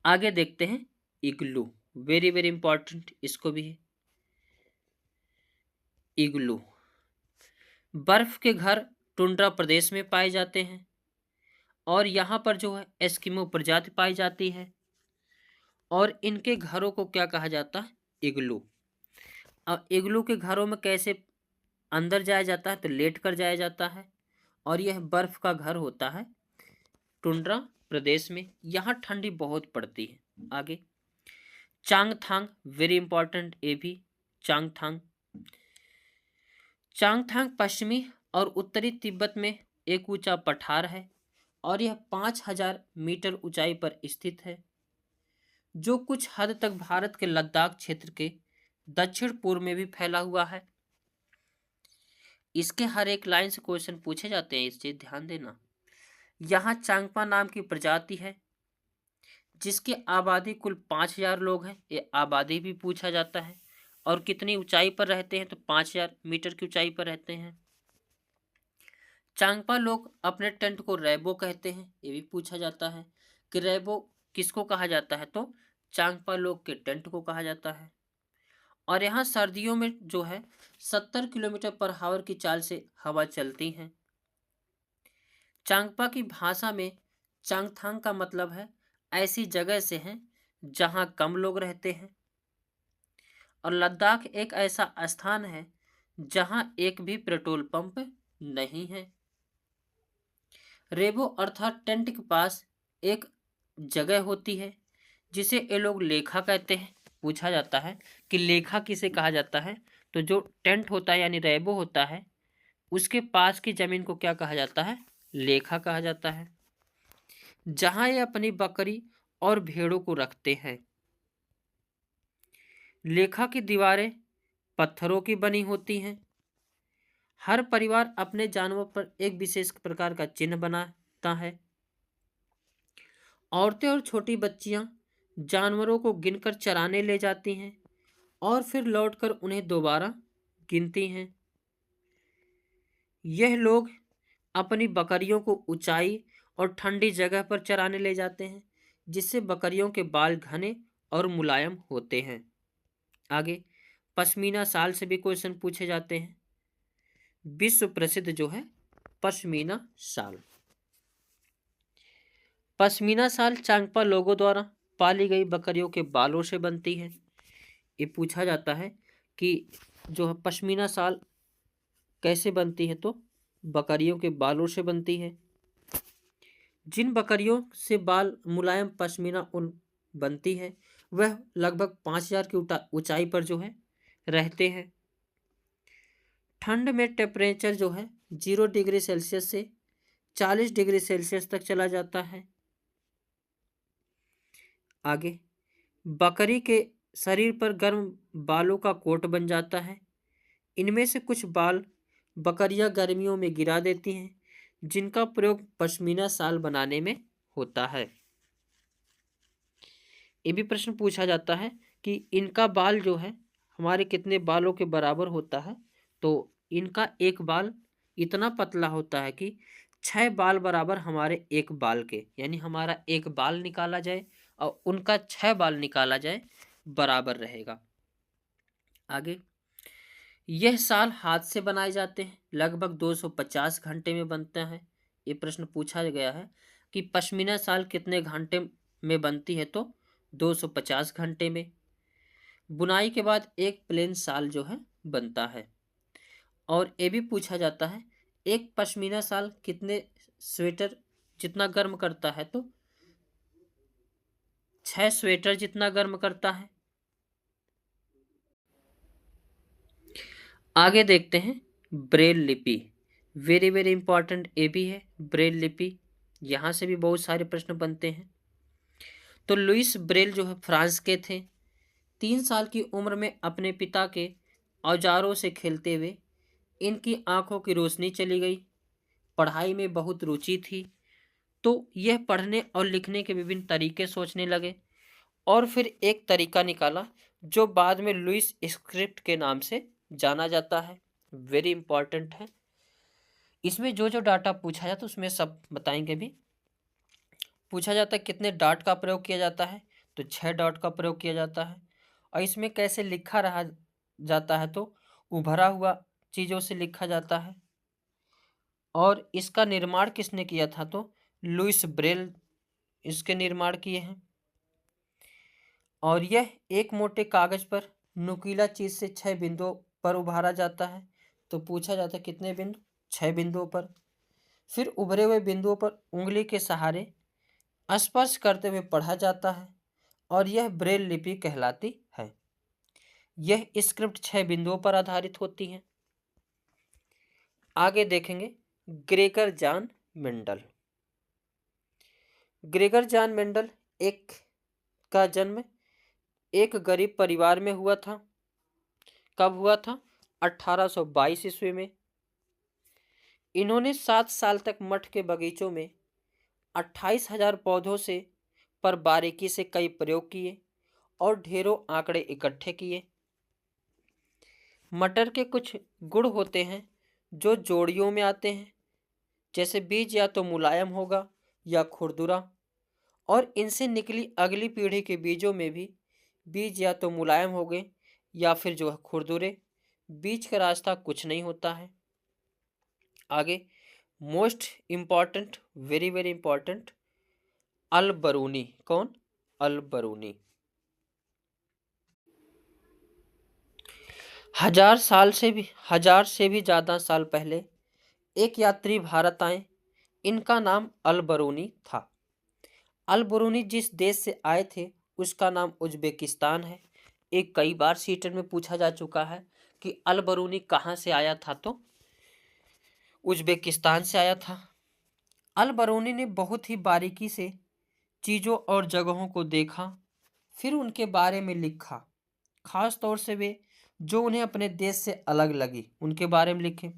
A: आगे देखते हैं इग्लू, वेरी वेरी इंपॉर्टेंट, इसको भी है। इग्लू, बर्फ के घर टुंड्रा प्रदेश में पाए जाते हैं और यहाँ पर जो है एस्किमो प्रजाति पाई जाती है और इनके घरों को क्या कहा जाता है? इग्लू। अब इग्लू के घरों में कैसे अंदर जाया जाता है? तो लेट कर जाया जाता है और यह बर्फ का घर होता है टुंड्रा प्रदेश में। यहाँ ठंडी बहुत पड़ती है। आगे, चांगथांग, वेरी इंपॉर्टेंट ये भी। चांगथांग, चांगथांग पश्चिमी और उत्तरी तिब्बत में एक ऊंचा पठार है और यह 5000 मीटर ऊंचाई पर स्थित है जो कुछ हद तक भारत के लद्दाख क्षेत्र के दक्षिण पूर्व में भी फैला हुआ है। इसके हर एक लाइन से क्वेश्चन पूछे जाते हैं, इस चीज ध्यान देना। यहाँ चांगपा नाम की प्रजाति है जिसकी आबादी कुल 5000 लोग हैं, ये आबादी भी पूछा जाता है और कितनी ऊंचाई पर रहते हैं, तो 5000 मीटर की ऊंचाई पर रहते हैं। चांगपा लोग अपने टेंट को रैबो कहते हैं, ये भी पूछा जाता है कि रैबो किसको कहा जाता है, तो चांगपा लोग के टेंट को कहा जाता है। और यहाँ सर्दियों में जो है 70 किलोमीटर पर हावर की चाल से हवा चलती है। चांगपा की भाषा में चांगथांग का मतलब है ऐसी जगह से है जहां कम लोग रहते हैं। और लद्दाख एक ऐसा स्थान है जहां एक भी पेट्रोल पंप नहीं है। रेबो अर्थात टेंट के पास एक जगह होती है जिसे ये लोग लेखा कहते हैं। पूछा जाता है कि लेखा किसे कहा जाता है, तो जो टेंट होता है यानी रेबो होता है उसके पास की जमीन को क्या कहा जाता है, लेखा कहा जाता है, जहां ये अपनी बकरी और भेड़ों को रखते हैं। लेखा की दीवारें पत्थरों की बनी होती हैं। हर परिवार अपने जानवर पर एक विशेष प्रकार का चिन्ह बनाता है। औरतें और छोटी बच्चियां जानवरों को गिनकर चराने ले जाती हैं और फिर लौटकर उन्हें दोबारा गिनती हैं। यह लोग अपनी बकरियों को ऊंचाई और ठंडी जगह पर चराने ले जाते हैं, जिससे बकरियों के बाल घने और मुलायम होते हैं। आगे पश्मीना शाल से भी क्वेश्चन पूछे जाते हैं। विश्व प्रसिद्ध जो है पश्मीना शाल। पश्मीना शाल चांगपा लोगों द्वारा पाली गई बकरियों के बालों से बनती है। ये पूछा जाता है कि जो है पश्मीना शाल कैसे बनती है, तो बकरियों के बालों से बनती है। जिन बकरियों से बाल मुलायम पश्मीना ऊन बनती है वह लगभग 5000 की ऊंचाई पर जो है रहते हैं। ठंड में टेम्परेचर जो है 0 डिग्री सेल्सियस से 40 डिग्री सेल्सियस तक चला जाता है। आगे बकरी के शरीर पर गर्म बालों का कोट बन जाता है। इनमें से कुछ बाल बकरियां गर्मियों में गिरा देती हैं, जिनका प्रयोग पश्मीना शाल बनाने में होता है। ये भी प्रश्न पूछा जाता है कि इनका बाल जो है हमारे कितने बालों के बराबर होता है, तो इनका एक बाल इतना पतला होता है कि 6 बाल बराबर हमारे एक बाल के, यानी हमारा एक बाल निकाला जाए और उनका 6 बाल निकाला जाए बराबर रहेगा। आगे यह शाल हाथ से बनाए जाते हैं, लगभग 250 घंटे में बनता है। ये प्रश्न पूछा गया है कि पश्मीना शाल कितने घंटे में बनती है, तो 250 घंटे में। बुनाई के बाद एक प्लेन शाल जो है बनता है। और ये भी पूछा जाता है एक पश्मीना शाल कितने स्वेटर जितना गर्म करता है, तो 6 स्वेटर जितना गर्म करता है। आगे देखते हैं ब्रेल लिपि। वेरी वेरी इंपॉर्टेंट ये भी है ब्रेल लिपि, यहाँ से भी बहुत सारे प्रश्न बनते हैं। तो लुइस ब्रेल जो है फ्रांस के थे। 3 साल की उम्र में अपने पिता के औजारों से खेलते हुए इनकी आंखों की रोशनी चली गई। पढ़ाई में बहुत रुचि थी, तो यह पढ़ने और लिखने के विभिन्न तरीके सोचने लगे और फिर एक तरीका निकाला जो बाद में लुइस स्क्रिप्ट के नाम से जाना जाता है। वेरी इंपॉर्टेंट है। इसमें जो जो डाटा पूछा जाता है उसमें सब बताएंगे भी। पूछा जाता है कितने डॉट का प्रयोग किया जाता है, तो 6 डॉट का प्रयोग किया जाता है। और इसमें कैसे लिखा रहा जाता है, तो उभरा हुआ चीज़ों से लिखा जाता है। और इसका निर्माण किसने किया था, तो लुइस ब्रेल इसके निर्माण किए हैं। और यह एक मोटे कागज पर नुकीला चीज से 6 बिंदुओं पर उभारा जाता है। तो पूछा जाता है कितने बिंदु, 6 बिंदुओं पर। फिर उभरे हुए बिंदुओं पर उंगली के सहारे स्पर्श करते हुए पढ़ा जाता है और यह ब्रेल लिपि कहलाती है। यह स्क्रिप्ट 6 बिंदुओं पर आधारित होती है। आगे देखेंगे Gregor John Mendel. Gregor John Mendel एक का जन्म एक गरीब परिवार में हुआ था। कब हुआ था, 1822 ईस्वी में। इन्होंने 7 साल तक मठ के बगीचों में 28,000 पौधों से पर बारीकी से कई प्रयोग किए और ढेरों आंकड़े इकट्ठे किए। मटर के कुछ गुण होते हैं जो जोड़ियों में आते हैं, जैसे बीज या तो मुलायम होगा या खुरदुरा, और इनसे निकली अगली पीढ़ी के बीजों में भी बीज या तो मुलायम हो गए या फिर जो है खुरदुरे। बीज का रास्ता कुछ नहीं होता है। आगे, most important, very very important, Al Biruni. कौन? अल बरूनी। 1000 से भी ज़्यादा साल पहले एक यात्री भारत आए। इनका नाम अल बरूनी था। अल बरूनी जिस देश से आए थे उसका नाम उज्बेकिस्तान है। एक कई बार सीटेट में पूछा जा चुका है कि अल बरूनी कहाँ से आया था, तो उज्बेकिस्तान से आया था। अल बरूनी ने बहुत ही बारीकी से चीज़ों और जगहों को देखा, फिर उनके बारे में लिखा। खास तौर से वे जो उन्हें अपने देश से अलग लगी उनके बारे में लिखे।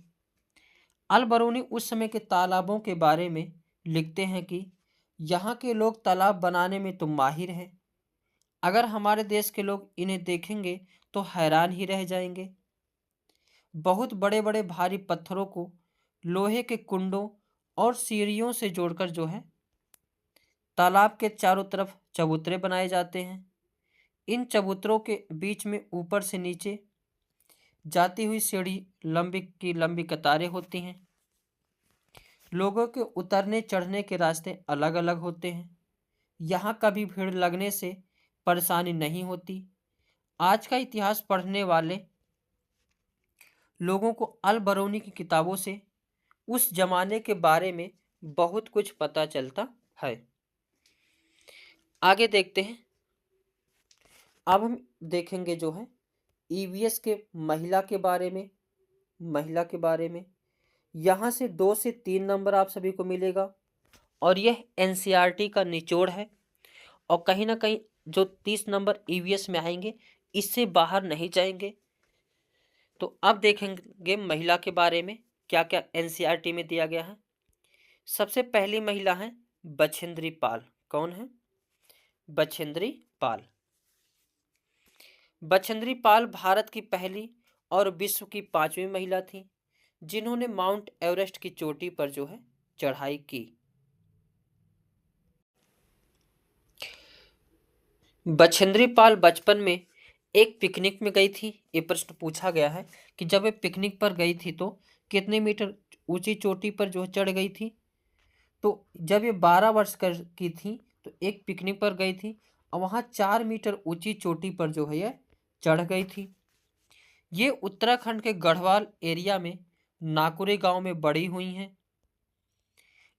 A: अल बरूनी उस समय के तालाबों के बारे में लिखते हैं कि यहाँ के लोग तालाब बनाने में तो माहिर हैं। अगर हमारे देश के लोग इन्हें देखेंगे तो हैरान ही रह जाएंगे। बहुत बड़े बड़े भारी पत्थरों को लोहे के कुंडों और सीढ़ियों से जोड़कर जो है तालाब के चारों तरफ चबूतरे बनाए जाते हैं। इन चबूतरों के बीच में ऊपर से नीचे जाती हुई सीढ़ी लंबी की लंबी कतारें होती हैं। लोगों के उतरने चढ़ने के रास्ते अलग अलग होते हैं। यहाँ कभी भीड़ लगने से परेशानी नहीं होती। आज का इतिहास पढ़ने वाले लोगों को अल बरूनी की किताबों से उस जमाने के बारे में बहुत कुछ पता चलता है। आगे देखते हैं। अब हम देखेंगे जो है ईवीएस के महिला के बारे में। यहाँ से 2 से 3 नंबर आप सभी को मिलेगा और यह एनसीईआरटी का निचोड़ है, और कहीं ना कहीं जो 30 नंबर ईवीएस में आएंगे इससे बाहर नहीं जाएंगे। तो अब देखेंगे महिला के बारे में क्या क्या एनसीईआरटी में दिया गया है। सबसे पहली महिला है बछेंद्री पाल। कौन है? बछेंद्री पाल। बछेंद्री पाल भारत की पहली और विश्व की 5वीं महिला थी जिन्होंने माउंट एवरेस्ट की चोटी पर जो है चढ़ाई की। बछेंद्री पाल बचपन में एक पिकनिक में गई थी। ये प्रश्न पूछा गया है कि जब वे पिकनिक पर गई थी तो कितने मीटर ऊंची चोटी पर जो है चढ़ गई थी। तो जब ये 12 वर्ष की थी तो एक पिकनिक पर गई थी और वहाँ 4 मीटर ऊंची चोटी पर जो है यह चढ़ गई थी। ये उत्तराखंड के गढ़वाल एरिया में नाकुरे गांव में बड़ी हुई हैं।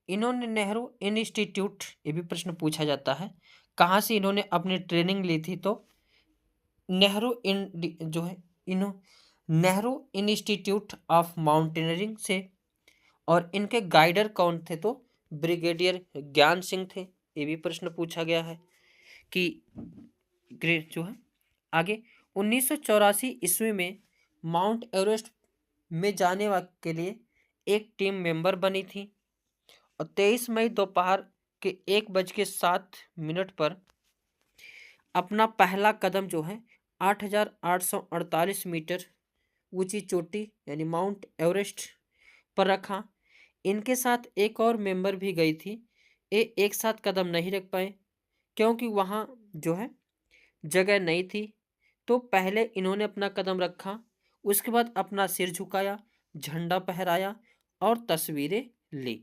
A: इन्होंने नेहरू इंस्टीट्यूट, ये भी प्रश्न पूछा जाता है कहाँ से इन्होंने अपनी ट्रेनिंग ली थी, तो नेहरू इंस्टीट्यूट ऑफ माउंटेनियरिंग से। और इनके गाइडर कौन थे, तो ब्रिगेडियर ज्ञान सिंह थे। ये भी प्रश्न पूछा गया है कि ग्रेट जो है। आगे 1984 ईस्वी में माउंट एवरेस्ट में जाने के लिए एक टीम मेंबर बनी थी और 23 मई दोपहर के 1:07 पर अपना पहला कदम जो है 8,848 मीटर ऊंची चोटी यानी माउंट एवरेस्ट पर रखा। इनके साथ एक और मेंबर भी गई थी। ये एक साथ कदम नहीं रख पाए क्योंकि वहाँ जो है जगह नहीं थी। तो पहले इन्होंने अपना कदम रखा, उसके बाद अपना सिर झुकाया, झंडा फहराया और तस्वीरें ली।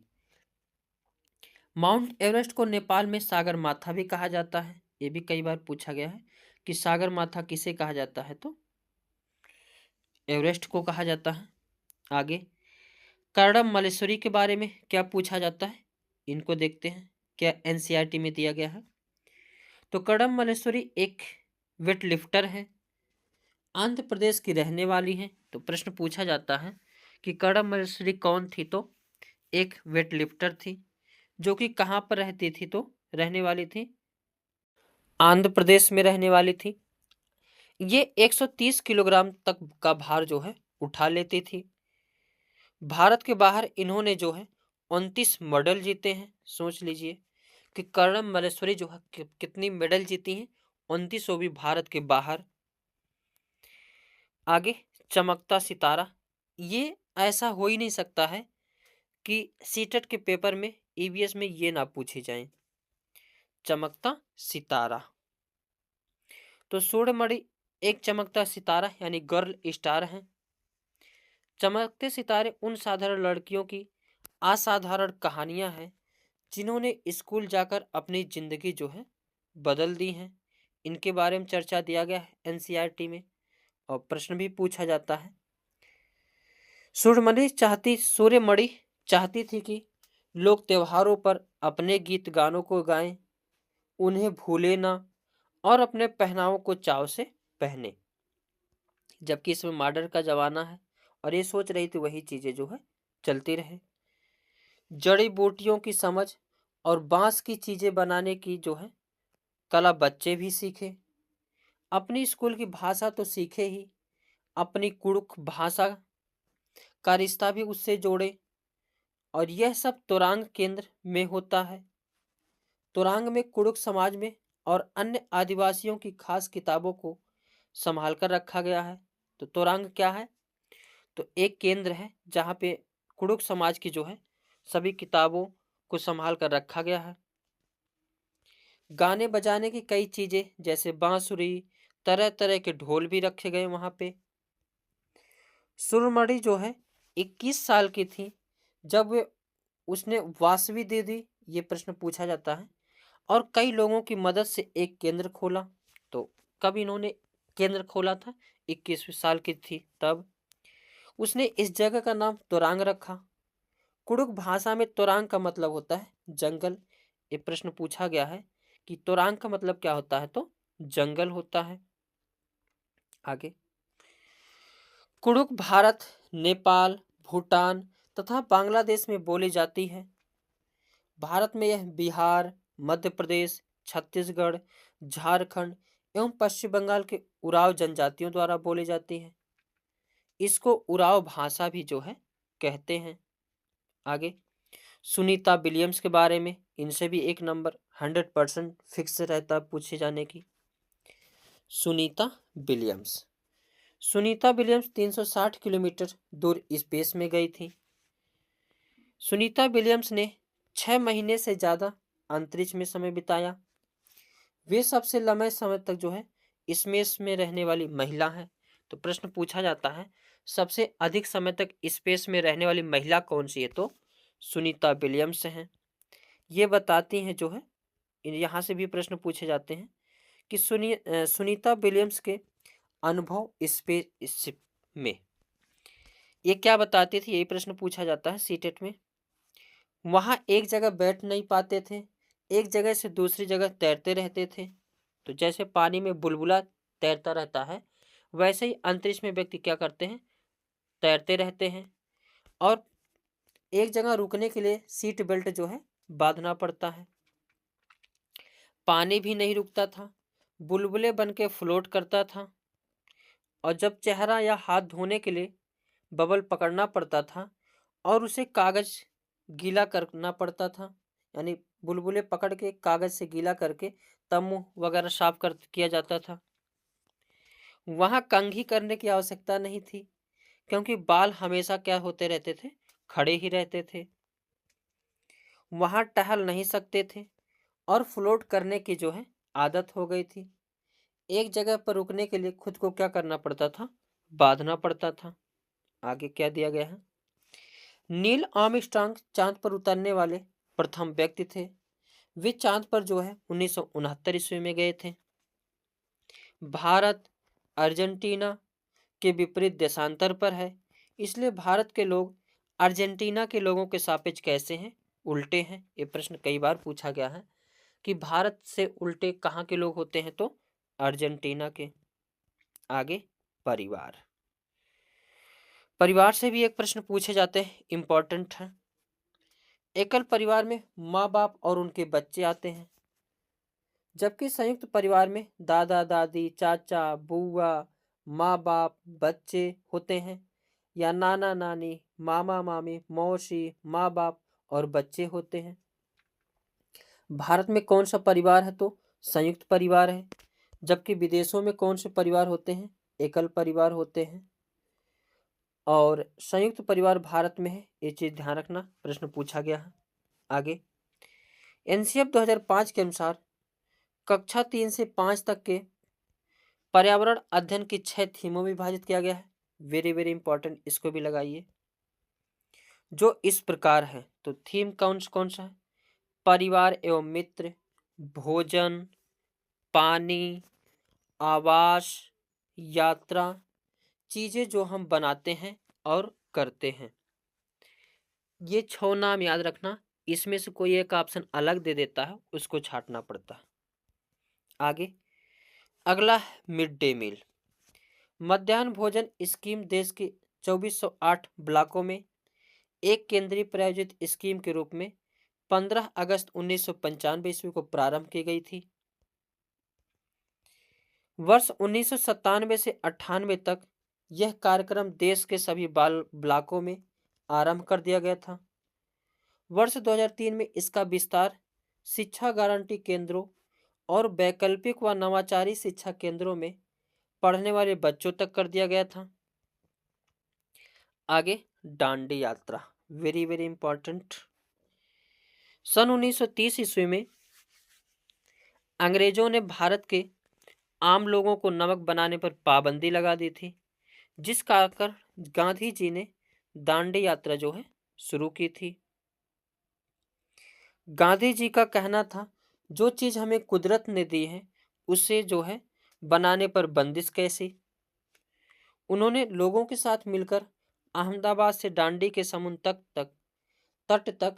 A: माउंट एवरेस्ट को नेपाल में सागर माथा भी कहा जाता है। ये भी कई बार पूछा गया है कि सागर माथा किसे कहा जाता है, तो एवरेस्ट को कहा जाता है। आगे कर्दम मलेश्वरी के बारे में क्या पूछा जाता है, इनको देखते हैं क्या एनसीईआरटी में दिया गया है। तो कर्दम मलेश्वरी एक वेट लिफ्टर है, आंध्र प्रदेश की रहने वाली है। तो प्रश्न पूछा जाता है कि कर्दम मलेश्वरी कौन थी, तो एक वेट लिफ्टर थी जो कि कहाँ पर रहती थी, तो रहने वाली थी आंध्र प्रदेश में रहने वाली थी। ये 130 किलोग्राम तक का भार जो है उठा लेती थी। भारत के बाहर इन्होंने जो है 29 मेडल जीते हैं। सोच लीजिए कि कर्दम मलेश्वरी जो है कितनी मेडल जीती हैं, 29, वो भी भारत के बाहर। आगे चमकता सितारा, ये ऐसा हो ही नहीं सकता है कि सीटेट के पेपर में ईवीएस में ये ना पूछे जाएं। चमकता सितारा, तो सूर्यमणि एक चमकता सितारा यानी गर्ल स्टार है। चमकते सितारे उन साधारण लड़कियों की असाधारण कहानियां हैं जिन्होंने स्कूल जाकर अपनी जिंदगी जो है बदल दी हैं। इनके बारे में चर्चा दिया गया है एनसीईआरटी में और प्रश्न भी पूछा जाता है। सूर्यमणि चाहती थी कि लोग त्योहारों पर अपने गीत गानों को गाएं, उन्हें भूले ना और अपने पहनावों को चाव से पहने। जबकि इसमें मॉडर्न का जमाना है और ये सोच रही थी वही चीजें जो है चलती रहे। जड़ी बूटियों की समझ और बांस की चीजें बनाने की जो है कला बच्चे भी सीखे। अपनी स्कूल की भाषा तो सीखे ही, अपनी कुड़ुक भाषा का रिश्ता भी उससे जोड़े। और यह सब तोरांग केंद्र में होता है। तोरांग में कुड़ुक समाज में और अन्य आदिवासियों की खास किताबों को संभाल कर रखा गया है। तो तोरांग क्या है? तो एक केंद्र है जहाँ पे कुड़ुक समाज की जो है सभी किताबों को संभाल कर रखा गया है। गाने बजाने की कई चीजें जैसे बांसुरी, तरह तरह के ढोल भी रखे गए वहां पे। सुरमणि जो है 21 साल की थी जब वे उसने वासवी दे दी, ये प्रश्न पूछा जाता है। और कई लोगों की मदद से एक केंद्र खोला। तो कब इन्होंने केंद्र खोला था? 21 साल की थी तब। उसने इस जगह का नाम तोरांग रखा। कुड़ुक भाषा में तोरांग का मतलब होता है जंगल। ये प्रश्न पूछा गया है कि तोरांग का मतलब क्या होता है? तो जंगल होता है। आगे, कुड़ुक भारत, नेपाल, भूटान तथा बांग्लादेश में बोली जाती है। भारत में यह बिहार, मध्य प्रदेश, छत्तीसगढ़, झारखंड एवं पश्चिम बंगाल के उराव जनजातियों द्वारा बोली जाती है। इसको उराव भाषा भी जो है कहते हैं। आगे, सुनीता विलियम्स के बारे में, इनसे भी एक नंबर 100% फिक्स रहता पूछे जाने की। Sunita Williams, Sunita Williams 360 kilometre दूर स्पेस में गई थी। सुनीता विलियम्स ने 6 महीने से ज्यादा अंतरिक्ष में समय बिताया। वे सबसे लंबे समय तक जो है स्पेस में रहने वाली महिला हैं। तो प्रश्न पूछा जाता है सबसे अधिक समय तक स्पेस में रहने वाली महिला कौन सी है? तो सुनीता विलियम्स हैं। ये बताती हैं जो है, यहाँ से भी प्रश्न पूछे जाते हैं कि सुनीता विलियम्स के अनुभव स्पेस में ये क्या बताती थी? यही प्रश्न पूछा जाता है सीटेट में। वहां एक जगह बैठ नहीं पाते थे, एक जगह से दूसरी जगह तैरते रहते थे। तो जैसे पानी में बुलबुला तैरता रहता है, वैसे ही अंतरिक्ष में व्यक्ति क्या करते हैं? तैरते रहते हैं। और एक जगह रुकने के लिए सीट बेल्ट जो है बांधना पड़ता है। पानी भी नहीं रुकता था, बुलबुले बन के फ्लोट करता था। और जब चेहरा या हाथ धोने के लिए बबल पकड़ना पड़ता था और उसे कागज गीला करना पड़ता था, यानी बुलबुले पकड़ के कागज से गीला करके तब मुंह वगैरह साफ कर किया जाता था। वहां कंघी करने की आवश्यकता नहीं थी क्योंकि बाल हमेशा क्या होते रहते थे? खड़े ही रहते थे। वहां टहल नहीं सकते थे और फ्लोट करने की जो है आदत हो गई थी। एक जगह पर रुकने के लिए खुद को क्या करना पड़ता था? बांधना पड़ता था। आगे क्या दिया गया है? नील आर्मस्ट्रांग चांद पर उतरने वाले प्रथम व्यक्ति थे। वे चांद पर जो है 1969 ईस्वी में गए थे। भारत अर्जेंटीना के विपरीत देशांतर पर है, इसलिए भारत के लोग अर्जेंटीना के लोगों के सापेक्ष कैसे हैं? उल्टे हैं। ये प्रश्न कई बार पूछा गया है कि भारत से उल्टे कहाँ के लोग होते हैं? तो अर्जेंटीना के। आगे, परिवार, परिवार से भी एक प्रश्न पूछे जाते हैं, इंपॉर्टेंट है। एकल परिवार में माँ बाप और उनके बच्चे आते हैं, जबकि संयुक्त परिवार में दादा दादी, चाचा, बुआ, माँ बाप, बच्चे होते हैं, या नाना नानी, मामा मामी, मौसी, माँ बाप और बच्चे होते हैं। भारत में कौन सा परिवार है? तो संयुक्त परिवार है। जबकि विदेशों में कौन से परिवार होते हैं? एकल परिवार होते हैं। और संयुक्त परिवार भारत में है, ये चीज ध्यान रखना, प्रश्न पूछा गया है। आगे एनसीएफ 2005 के अनुसार कक्षा 3 से 5 तक के पर्यावरण अध्ययन की 6 थीमों में विभाजित किया गया है। वेरी वेरी इंपॉर्टेंट, इसको भी लगाइए, जो इस प्रकार है। तो थीम कौन कौन सा है? परिवार एवं मित्र, भोजन, पानी, आवास, यात्रा, चीजें जो हम बनाते हैं और करते हैं। ये 6 नाम याद रखना, इसमें से कोई एक ऑप्शन अलग दे देता है, उसको छांटना पड़ता है। आगे अगला मिड डे मील। मध्याह्न भोजन स्कीम देश के 2408 ब्लॉकों में एक केंद्रीय प्रायोजित स्कीम के रूप में 15 अगस्त 1995 ईस्वी को प्रारंभ की गई थी। वर्ष 1997 से 98 तक यह कार्यक्रम देश के सभी बाल ब्लॉकों में आरंभ कर दिया गया था। वर्ष 2003 में इसका विस्तार शिक्षा गारंटी केंद्रों और वैकल्पिक व नवाचारी शिक्षा केंद्रों में पढ़ने वाले बच्चों तक कर दिया गया था। आगे दांडी यात्रा, वेरी वेरी इंपॉर्टेंट। सन 1930 ईस्वी में अंग्रेजों ने भारत के आम लोगों को नमक बनाने पर पाबंदी लगा दी थी, जिस कारण गांधी जी ने दांडी यात्रा जो है शुरू की थी। गांधी जी का कहना था जो चीज हमें कुदरत ने दी है उसे जो है बनाने पर बंदिश कैसी। उन्होंने लोगों के साथ मिलकर अहमदाबाद से दांडी के समुद्र तट तक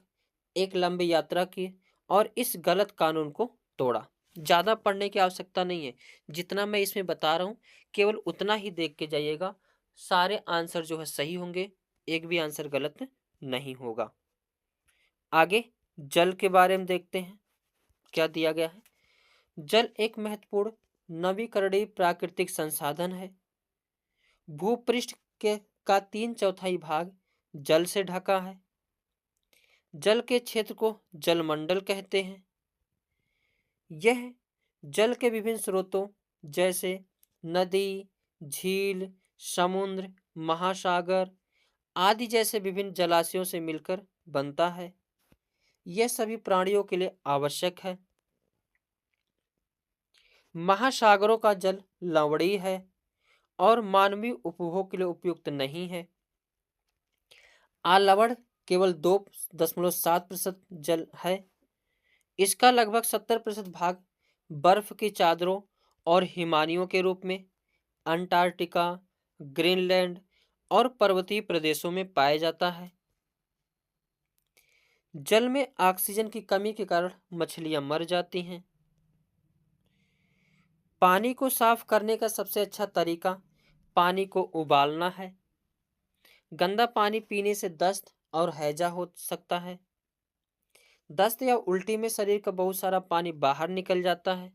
A: एक लंबी यात्रा की और इस गलत कानून को तोड़ा। ज्यादा पढ़ने की आवश्यकता नहीं है, जितना मैं इसमें बता रहा हूं केवल उतना ही देख के जाइएगा, सारे आंसर जो है सही होंगे, एक भी आंसर गलत नहीं होगा। आगे जल के बारे में देखते हैं क्या दिया गया है। जल एक महत्वपूर्ण नवीकरणीय प्राकृतिक संसाधन है। भूपृष्ठ के का 3/4 भाग जल से ढका है। जल के क्षेत्र को जलमंडल कहते हैं। यह जल के विभिन्न स्रोतों जैसे नदी, झील, समुद्र, महासागर आदि जैसे विभिन्न जलाशयों से मिलकर बनता है। यह सभी प्राणियों के लिए आवश्यक है। महासागरों का जल लवणीय है और मानवीय उपभोग के लिए उपयुक्त नहीं है। आलवण केवल 2.7% जल है। इसका लगभग 70% भाग बर्फ की चादरों और हिमानियों के रूप में अंटार्कटिका, ग्रीनलैंड और पर्वतीय प्रदेशों में पाया जाता है। जल में ऑक्सीजन की कमी के कारण मछलियां मर जाती हैं। पानी को साफ करने का सबसे अच्छा तरीका पानी को उबालना है। गंदा पानी पीने से दस्त और हैजा हो सकता है। दस्त या उल्टी में शरीर का बहुत सारा पानी बाहर निकल जाता है।